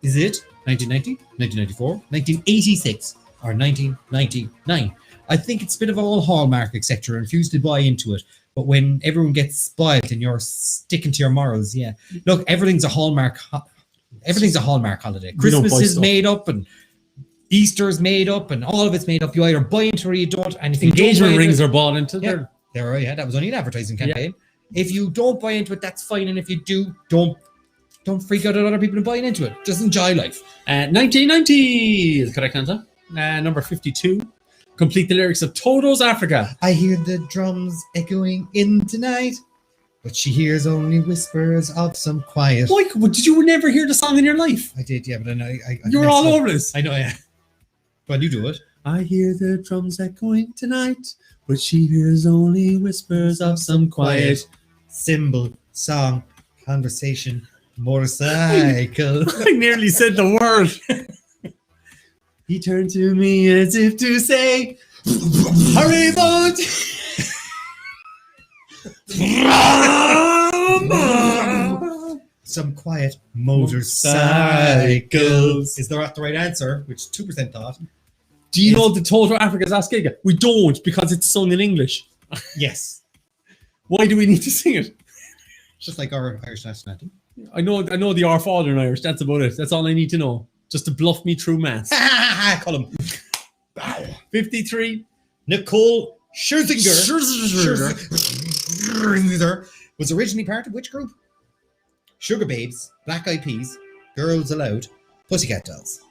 S1: Is it 1990, 1994, 1986, or 1999? I think it's a bit of all Hallmark, etc. I refuse to buy into it. But when everyone gets spoiled and you're sticking to your morals, yeah. Look, everything's a Hallmark holiday. Christmas is made up and Easter's made up and all of it's made up. You either buy into it or you don't. And if
S2: engagement rings are bought into
S1: there. Yeah, that was only an advertising campaign. Yeah. If you don't buy into it, that's fine. And if you do, don't freak out at other people and buying into it. Just enjoy life.
S2: 1990 is the correct answer. Number 52. Complete the lyrics of Toto's Africa.
S1: I hear the drums echoing in tonight, but she hears only whispers of some quiet.
S2: Why? Did you never hear the song in your life?
S1: I did, yeah, but I know.
S2: You were all over this.
S1: I know, yeah. Well, you do it.
S2: I hear the drums echoing tonight, but she hears only whispers of some quiet.
S1: Symbol, song, conversation, motorcycle.
S2: I nearly said the word. He turned to me as if to say, hurry, boat!
S1: Some quiet motorcycles. Is that the right answer? Which 2% thought.
S2: Do you know the Toto Africa's Ask Giga? We don't, because it's sung in English.
S1: Yes.
S2: Why do we need to sing it?
S1: Just like our Irish national anthem.
S2: I know the Our Father in Irish. That's about it. That's all I need to know. Just to bluff me through maths.
S1: Colm.
S2: 53.
S1: Nicole Scherzinger was originally part of which group? Sugar Babes, Black Eyed Peas, Girls Aloud, Pussycat Dolls.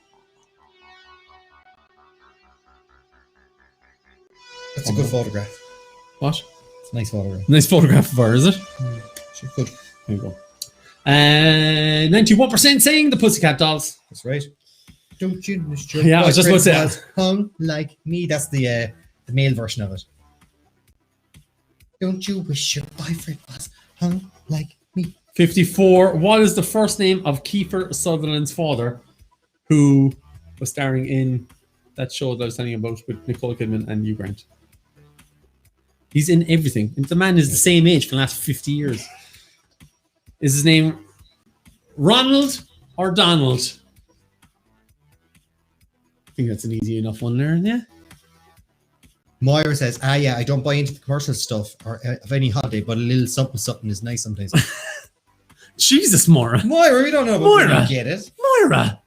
S1: That's a good photograph.
S2: What?
S1: It's a nice photograph.
S2: Nice photograph of her, is it?
S1: She's good.
S2: There you go. 91% saying the Pussycat Dolls.
S1: That's right. Don't you wish your
S2: Yeah, I was just about to say
S1: was hung like me? That's the male version of it. Don't you wish your boyfriend was hung like me?
S2: 54. What is the first name of Kiefer Sutherland's father, who was starring in that show that I was telling you about with Nicole Kidman and Hugh Grant? He's in everything. And the man is the same age for the last 50 years. Is his name Ronald or Donald? I think that's an easy enough one there, yeah.
S1: Moira says, yeah, I don't buy into the commercial stuff or of any holiday, but a little something is nice sometimes.
S2: Jesus, Moira.
S1: Moira, we don't know about
S2: Moira.
S1: we get it.
S2: Moira.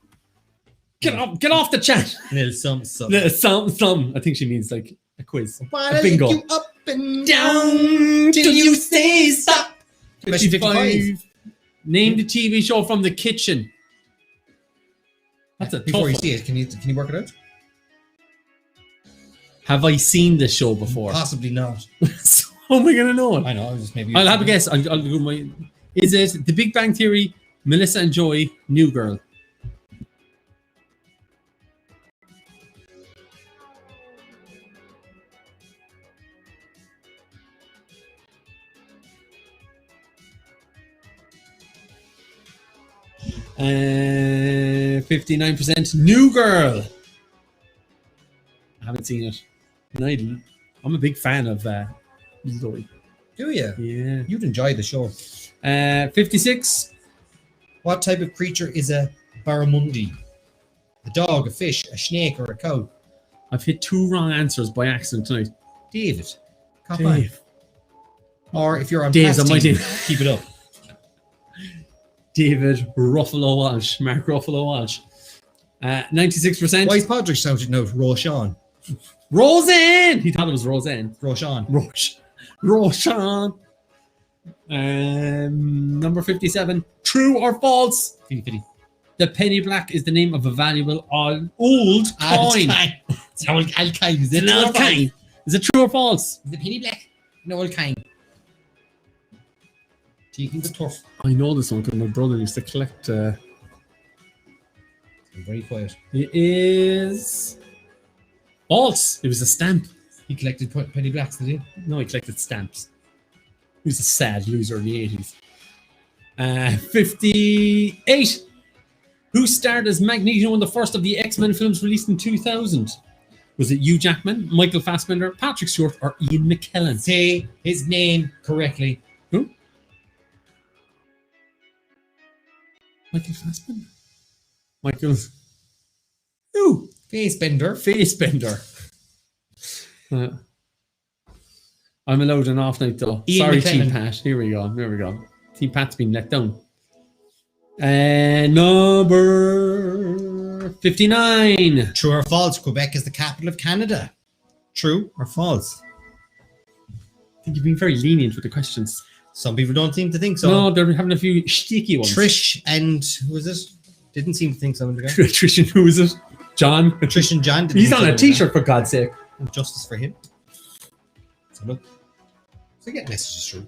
S2: Get off the chat.
S1: Little something.
S2: Little some. I think she means like a quiz.
S1: Wanna
S2: A bingo.
S1: lick you up and down till you say stop.
S2: 55. Name the TV show from the kitchen. That's a
S1: Before
S2: tough
S1: you
S2: one.
S1: see it, can you work it out?
S2: Have I seen this show before?
S1: Possibly not.
S2: So how am I going to know it?
S1: I know. I was just maybe.
S2: I'll have a guess. I'll do my. Is it The Big Bang Theory, Melissa and Joey, New Girl? And 59% New Girl. I haven't seen it. No, I didn't. I'm a big fan of Zoe.
S1: Do you?
S2: Yeah.
S1: You'd enjoy the show.
S2: 56.
S1: What type of creature is a barramundi? A dog, a fish, a snake, or a cow?
S2: I've hit 2 wrong answers by accident tonight.
S1: David. Cop on.
S2: Dave.
S1: Or if you're on
S2: Dave's
S1: past
S2: on my
S1: team,
S2: team.
S1: keep it up.
S2: David Ruffalo Walsh. Mark Ruffalo Walsh. 96%.
S1: Why is Podrick shouting out Roshan?
S2: Roseanne! He thought it was Roseanne.
S1: Roshan.
S2: Roshan. Number 57. True or false?
S1: Fitty.
S2: The penny black is the name of a valuable old coin.
S1: It's an old coin. Is it
S2: An old coin. Is it true or false?
S1: The penny black. An old coin. Tegan's tough.
S2: I know this one because my brother used to collect.
S1: I'm very quiet.
S2: It is false. It was a stamp.
S1: He collected penny blacks, did he?
S2: No, he collected stamps. He was a sad loser in the 80s. 58. Who starred as Magneto in the first of the X-Men films released in 2000? Was it Hugh Jackman, Michael Fassbender, Patrick Stewart, or Ian McKellen?
S1: Say his name correctly.
S2: Who? Michael Fassbender? Michael... Who?
S1: Facebender.
S2: I'm allowed an off night though.
S1: Ian
S2: Sorry,
S1: McKellen.
S2: Team Pat. Here we go. Team Pat's been let down. Number 59.
S1: True or false? Quebec is the capital of Canada. True or false?
S2: I think you've been very lenient with the questions.
S1: Some people don't seem to think so.
S2: No, they're having a few sticky ones.
S1: Trish and who was it? Didn't seem to think so.
S2: Trish and who is it? John.
S1: Trish and John. Didn't
S2: He's
S1: think
S2: on
S1: so
S2: a t-shirt for God's sake.
S1: Justice for him. So look. So get messages through.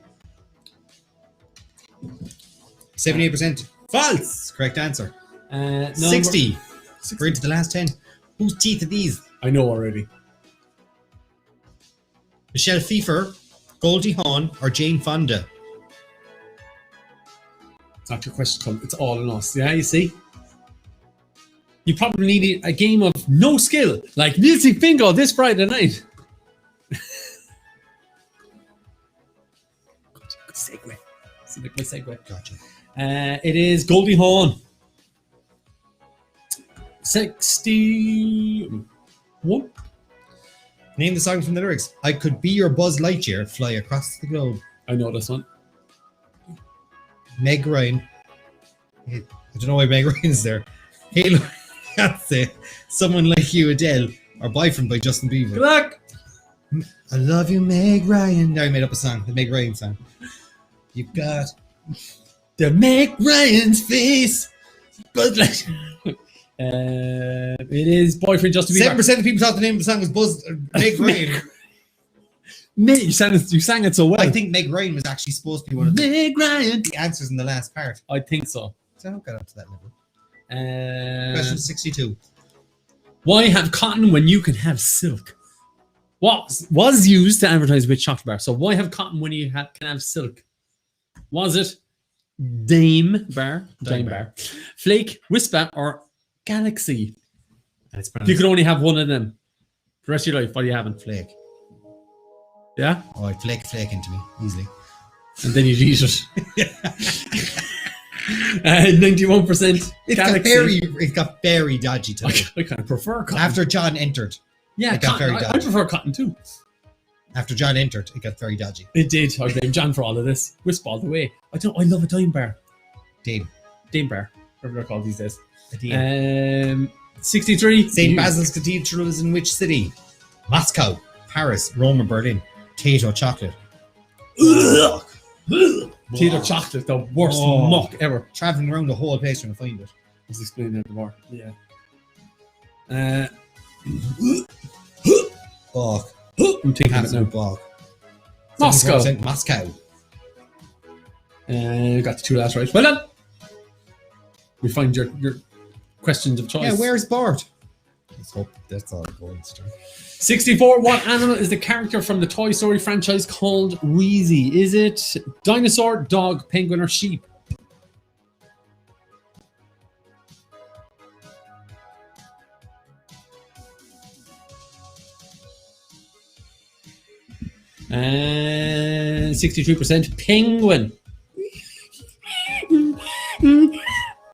S1: 78%. False. Correct answer. 60. We're into the last 10. Whose teeth are these?
S2: I know already.
S1: Michelle Pfeiffer, Goldie Hawn, or Jane Fonda?
S2: It's not your question, Colm. It's all on us. Yeah, you see? You probably need a game of no skill, like music bingo this Friday night. Good segue. It's a good segue.
S1: Gotcha.
S2: It is Goldie Hawn. 61.
S1: Name the song from the lyrics. I could be your Buzz Lightyear, fly across the globe.
S2: I know this one.
S1: Meg Ryan. I don't know why Meg Ryan is there. Halo, Beyonce, Someone Like You, Adele, or Boyfriend by Justin Bieber.
S2: Good luck.
S1: I love you, Meg Ryan. Now I made up a song, the Meg Ryan song. You got the Meg Ryan's face. But like,
S2: it is Boyfriend Just to Be
S1: 7% of people thought the name of the song was Meg Ryan.
S2: Mate, you sang it so well.
S1: I think Meg Ryan was actually supposed to be one of the answers in the last part.
S2: I think so.
S1: So I got up to that level. Question 62.
S2: Why have cotton when you can have silk? Was used to advertise with chocolate bar. So why have cotton when you can have silk? Was it Dame Bar, Flake, Whisper, or Galaxy? You could only have one of them. The rest of your life, what are you having?
S1: Flake.
S2: Yeah?
S1: Oh, I'd flake into me, easily.
S2: And then you'd eat it. 91% Galaxy.
S1: It got very dodgy today.
S2: I kind of prefer cotton.
S1: After John entered.
S2: Yeah,
S1: it got very dodgy.
S2: I prefer cotton too.
S1: After John entered, it got very dodgy.
S2: It did. I blame John for all of this. Wisp all the way. I love a dime bar. Dame bar. Whatever they're called these days. 63.
S1: St. Basil's Cathedral is in which city? Moscow, Paris, Rome, or Berlin? Tato chocolate.
S2: Tato chocolate, the worst muck ever.
S1: Traveling around the whole place trying to find it.
S2: Let's explain that more. Yeah.
S1: Bog.
S2: I'm taking it now.
S1: Bog.
S2: Moscow.
S1: Moscow.
S2: Got the two last right. Well done. We find your questions of choice.
S1: Yeah, where's Bart? Let's hope that's all going to.
S2: 64. What animal is the character from the Toy Story franchise called Wheezy? Is it dinosaur, dog, penguin, or sheep? And 63% penguin.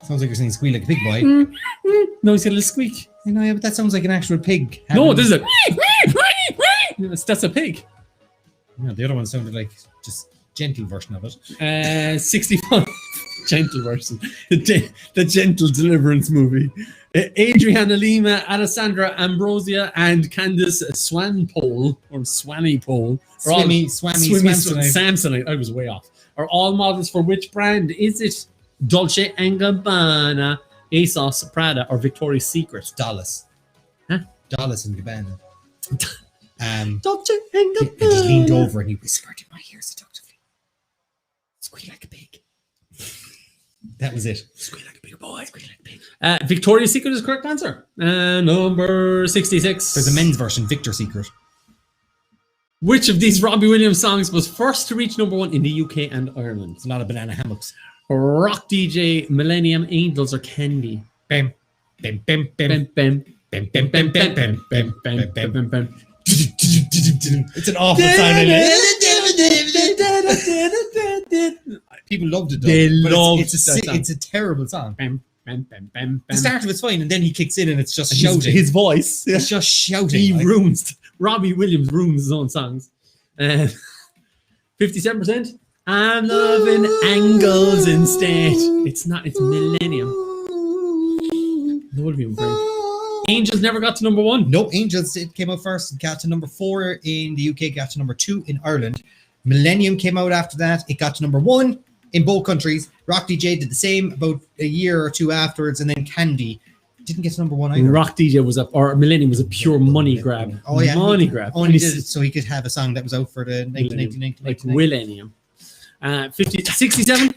S1: Sounds like you're saying squeal like a pig, boy.
S2: No, he's got a little squeak.
S1: I know, yeah, but that sounds like an actual pig.
S2: No, this is a... That's a pig.
S1: No, the other one sounded like just gentle version of it.
S2: 65. Gentle version. The Gentle Deliverance movie. Adriana Lima, Alessandra Ambrosia, and Candice Swanpole, or Swannypole. Samsonite. I was way off. Are all models for which brand? Is it Dolce & Gabbana, ASOS, Prada, or Victoria's Secret?
S1: Dallas.
S2: Huh?
S1: Dallas and Gabbana.
S2: Dolce &
S1: He
S2: Gabbana.
S1: just leaned over and he whispered in my ear seductively. Squeal like a pig. That was it. Squeal like a big boy. Squeal like a pig.
S2: Victoria's Secret is the correct answer. Number 66.
S1: There's a men's version, Victor's Secret.
S2: Which of these Robbie Williams songs was first to reach number one in the UK and Ireland?
S1: It's a lot of banana hammocks.
S2: Rock DJ, Millennium, Angels, or Candy?
S1: Bam. Bam, bam, bam.
S2: Bam, bam.
S1: Bam, bam, bam, bam, bam, bam, bam, bam,
S2: Bam, bam.
S1: It's an awful song. People loved it though.
S2: They
S1: but
S2: loved
S1: it's a terrible song.
S2: Bam, bam, bam, bam,
S1: The
S2: bam.
S1: start of it's fine and then he kicks in and it's just shouting.
S2: His voice.
S1: It's just shouting.
S2: He
S1: like.
S2: ruins. Robbie Williams ruins his own songs. 57%. I'm loving Angles instead. It's not. It's Millennium. That would be great. Angels never got to number one.
S1: No, Angels, it came out first. Got to number 4 in the UK. Got to number 2 in Ireland. Millennium came out after that. It got to number 1 in both countries. Rock DJ did the same about a year or two afterwards, and then Candy didn't get to number 1 either.
S2: Rock DJ was or Millennium was a pure money grab.
S1: Oh yeah,
S2: money grab.
S1: Only did it so he could have a song that was out for the 1999.
S2: Like Millennium. 67.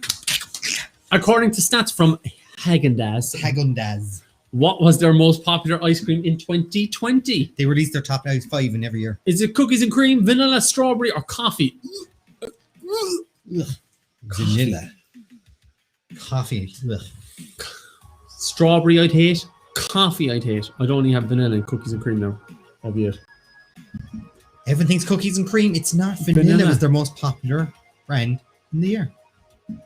S2: According to stats from Häagen-Dazs, what was their most popular ice cream in 2020?
S1: They released their top 5 in every year.
S2: Is it cookies and cream, vanilla, strawberry, or coffee?
S1: Vanilla. Coffee. Ugh.
S2: Strawberry I'd hate. Coffee I'd hate. I'd only have vanilla and cookies and cream now. That'll be it.
S1: Everything's cookies and cream. It's not. Vanilla was their most popular brand in the year.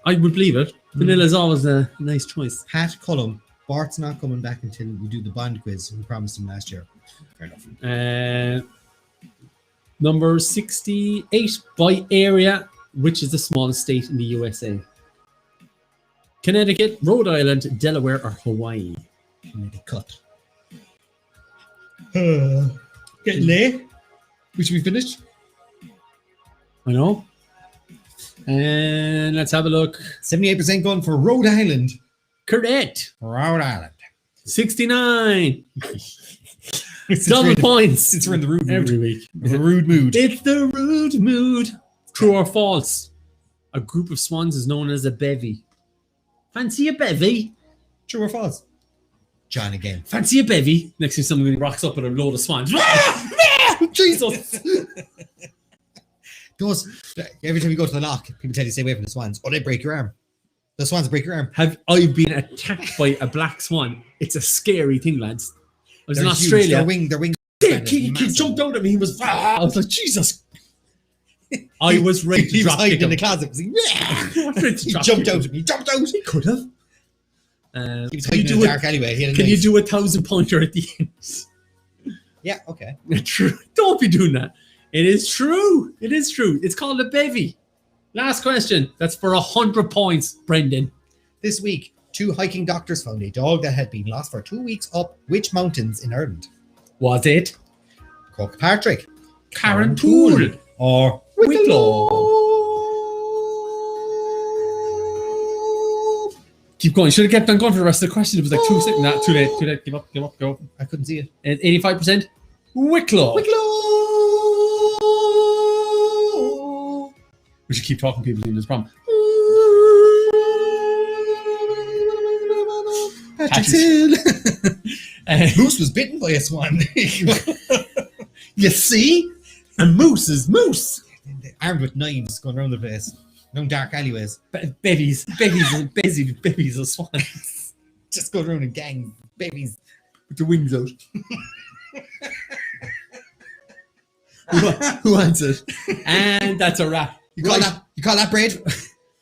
S2: I would believe it. Vanilla is always a nice choice.
S1: Pat Colm. Bart's not coming back until we do the bond quiz. We promised him last year. Fair enough.
S2: Number 68. By area, which is the smallest state in the USA? Connecticut, Rhode Island, Delaware, or Hawaii?
S1: Connecticut. Getting late. We should be finished.
S2: I know. And let's have a look.
S1: 78% going for Rhode Island.
S2: Correct.
S1: Rhode Island.
S2: 69. Double points.
S1: Since we're in the rude mood.
S2: Every week.
S1: The rude mood.
S2: It's the rude mood. True or false? A group of swans is known as a bevy. Fancy a bevy?
S1: True or false? John again.
S2: Fancy a bevy? Next thing somebody rocks up with a load of swans. Jesus!
S1: Those, every time you go to the lock, people tell you stay away from the swans. Oh, they break your arm. The swans break your arm.
S2: Have I been attacked by a black swan? It's a scary thing, lads. I was in
S1: They're
S2: Australia.
S1: huge. Their wings.
S2: He jumped out at me. He was. I was like, Jesus. I was ready to
S1: He was
S2: drop kick
S1: hiding in
S2: him.
S1: the closet. He
S2: He
S1: jumped out at me. He jumped out.
S2: He could have.
S1: He was
S2: Can you
S1: hiding in
S2: do
S1: the
S2: it?
S1: dark anyway.
S2: Can you do a 1,000-pointer at the end?
S1: Yeah, okay.
S2: True. Don't be doing that. It is true. It is true. It's called a bevy. Last question. That's for 100 points, Brendan.
S1: This week, 2 hiking doctors found a dog that had been lost for 2 weeks up which mountains in Ireland?
S2: Was it
S1: Kirkpatrick,
S2: Carrantoul
S1: or
S2: Wicklow? Keep going. Should have kept on going for the rest of the question. It was like 2 seconds. Nah, too late. Too late. Give up. Give up. Go.
S1: I couldn't see it.
S2: And 85%. Wicklow. We should keep talking to people in this problem.
S1: Patrick's Hill. Moose was bitten by a swan.
S2: You see? A moose is moose.
S1: Armed with knives going around the place. No dark alleyways.
S2: Bevies of swans.
S1: Just go around in gangs. Babies.
S2: With the wings out. Who answered? And that's a wrap.
S1: You call that bread?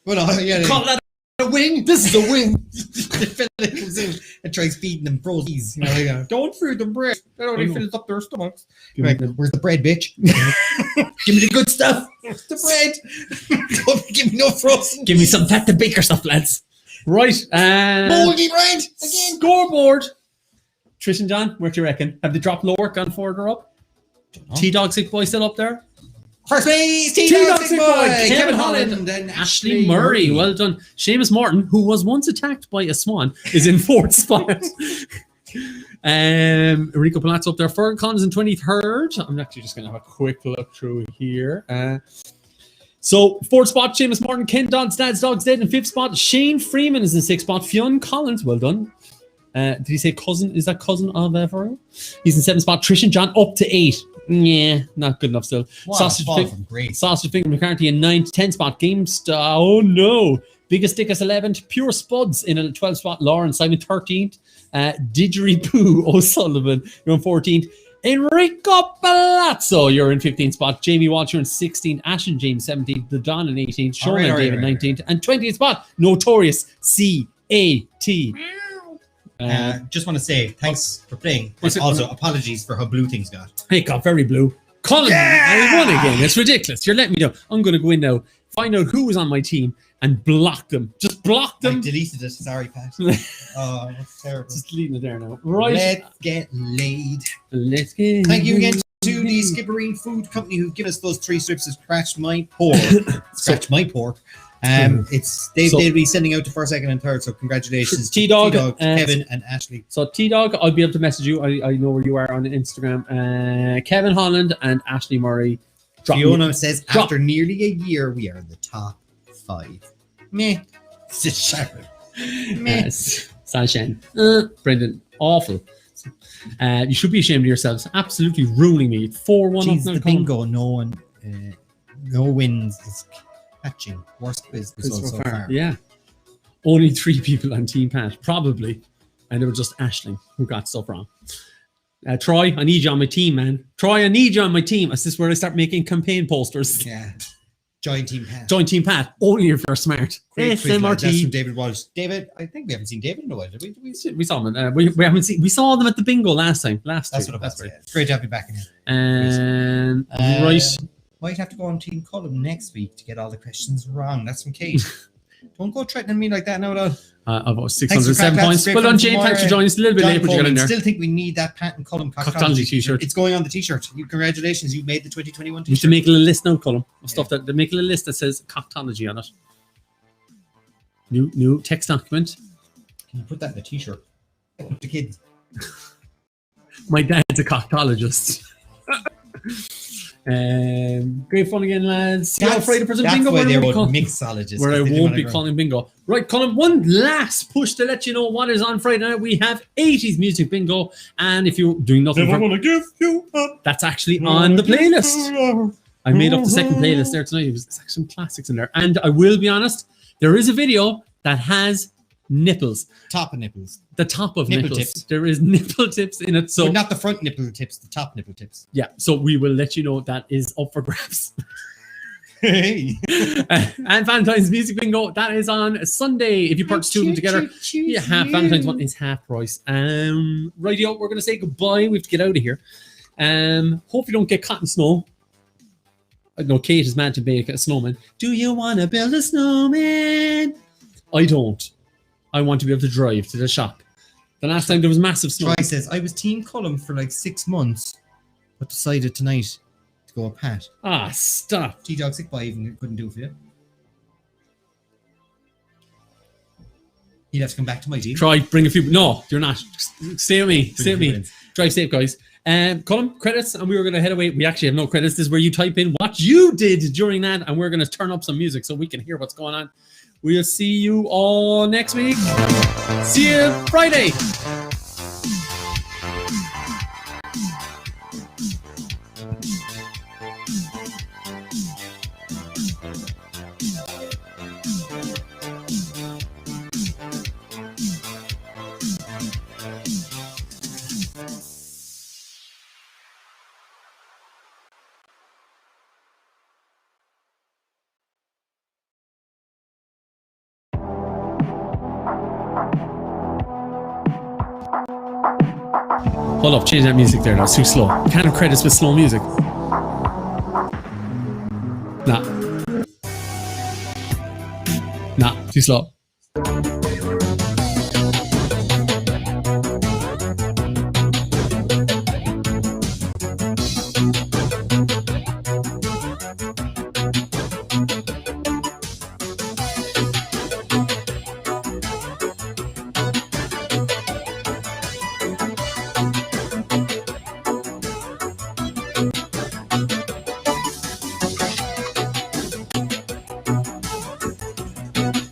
S1: Well, no, yeah.
S2: Call that a wing? This is a wing.
S1: The fella comes in and tries feeding them frozies. You know, like, don't feed them bread. That only fills up their stomachs. Like, where's the bread, bitch? Give me the good stuff. Where's the bread? Don't give me no frozen.
S2: Give me some fat to baker stuff, lads. Right.
S1: Moldy bread again.
S2: Scoreboard. Trish and John, what do you reckon? Have they dropped lower, gone further up? T-Dog Sick Boy still up there?
S1: First base,
S2: T-Dog
S1: Sick
S2: Sick
S1: Boy,
S2: Kevin Holland and Ashley Murray. Well done. Seamus Morton, who was once attacked by a swan, is in 4th spot. Enrico Palazzo up there. Fergal Collins in 23rd. I'm actually just going to have a quick look through here. So, 4th spot, Seamus Morton. Ken Dodd's Dad's Dog's Dead in 5th spot. Shane Freeman is in 6th spot. Fionn Collins, well done. Did he say cousin? Is that cousin of Everett? He's in 7th spot. Trish and John up to 8. Yeah, not good enough still. Sausage Finger McCarthy in 9th, 10th spot. GameStar. Oh no. Biggest Dickus 11th. Pure Spuds in a 12th spot. Lauren Simon 13th. Didgeridoo O'Sullivan, you're in 14th. Enrico Palazzo, you're in 15th spot. Jamie Walsh, you're in 16th. Ashen James 17th. The Don in 18th. Sean and David 19th. And 20th spot. Notorious CAT.
S1: Just want to say thanks for playing. And also, apologies for how blue things got.
S2: It got very blue. Colm, I won again. It's ridiculous. You're letting me know. I'm going to go in now, find out who was on my team, and block them. Just block them.
S1: I deleted it. Sorry, Pat. Oh, that's terrible.
S2: Just leaving it there now. Right.
S1: Let's get laid.
S2: Let's get
S1: Thank you again to the Skipperine Food Company who've given us those 3 strips of Scratch My Pork. Scratch My Pork. They'll be sending out to 1st, 2nd, and 3rd. So congratulations,
S2: T-Dog,
S1: Kevin, and Ashley.
S2: So T-Dog, I'll be able to message you. I know where you are on Instagram. Kevin Holland and Ashley Murray.
S1: Fiona says after nearly a year, we are in the top 5. Meh. Meh.
S2: Sunshine. Brendan, awful. You should be ashamed of yourselves. Absolutely ruining me. 4-1 up now.
S1: The bingo. No wins. Is catching. Worst quiz result so far.
S2: Yeah. Only 3 people on Team Pat, probably. And it was just Aisling who got stuff wrong. Troy, I need you on my team, man. Troy, I need you on my team. This is where I start making campaign posters.
S1: Yeah. Join Team Pat.
S2: Join Team Pat. Only if you're smart.
S1: SMRT. That's from David Walsh. David, I think we haven't seen David in a while, did we?
S2: We saw them. We haven't seen. We saw them at the bingo last time. That's
S1: what it was. Yeah. It's great to have you back in here.
S2: And right.
S1: Might have to go on Team Colm next week to get all the questions wrong. That's from Kate. Don't go threatening me like that now, though.
S2: About 607 points. Well done, Jane. Thanks for joining us. A little bit late, but you got in there.
S1: I still think we need that Pat and Colm
S2: Cocktology t-shirt.
S1: It's going on the t-shirt. Congratulations, you made the 2021
S2: t-shirt. You should make a little list now, Colm, of stuff that they make a little list that says Cocktology on it. New text document.
S1: Can you put that in a t-shirt? The kids.
S2: My dad's a cocktologist. Great fun again, lads.
S1: That's
S2: Friday present
S1: that's
S2: bingo.
S1: Why they're mixologists.
S2: Where I won't be calling bingo. Right, Colm, one last push to let you know what is on Friday night. We have 80s music bingo, and if you're doing nothing, that's actually on the playlist. I made up the second playlist there tonight. It was some classics in there, and I will be honest, there is a video that has nipples.
S1: Top of nipples.
S2: The top of
S1: nipple
S2: nipples.
S1: Tips.
S2: There is nipple tips in it. So
S1: but not the front nipple tips, the top nipple tips.
S2: Yeah. So we will let you know that is up for grabs.
S1: Hey.
S2: And Valentine's Music Bingo, that is on Sunday. If you purchase two of them together, Valentine's one is half price. Radio, we're going to say goodbye. We have to get out of here. Hope you don't get caught in snow. I know Kate is mad to make a snowman. Do you want to build a snowman? I don't. I want to be able to drive to the shop. The last time there was massive snow.
S1: Troy says, I was Team Colm for like 6 months, but decided tonight to go with Pat.
S2: Ah, stop.
S1: G-Dog sick boy even couldn't do it for you. He'd have to come back to my team.
S2: Try, bring a few. No, you're not. Stay with me. Stay with me. Drive safe, guys. Colm, credits, and we were going to head away. We actually have no credits. This is where you type in what you did during that, and we're going to turn up some music so we can hear what's going on. We'll see you all next week. See you Friday. Hold up, change that music there. That's too slow. Can't have credits with slow music. Nah, too slow.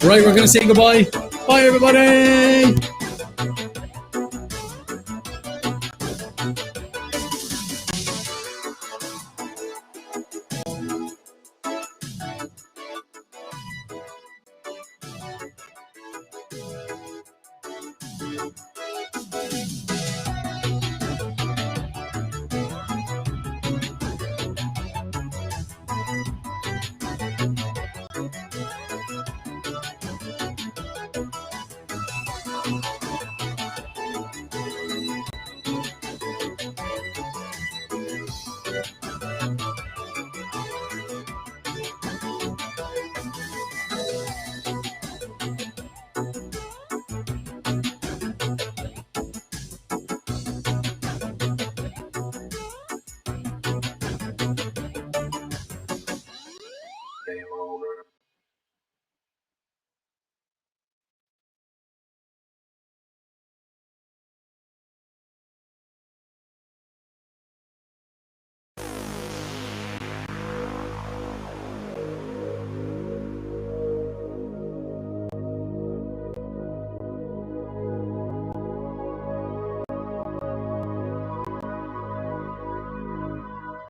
S2: Right, we're going to say goodbye. Bye, everybody.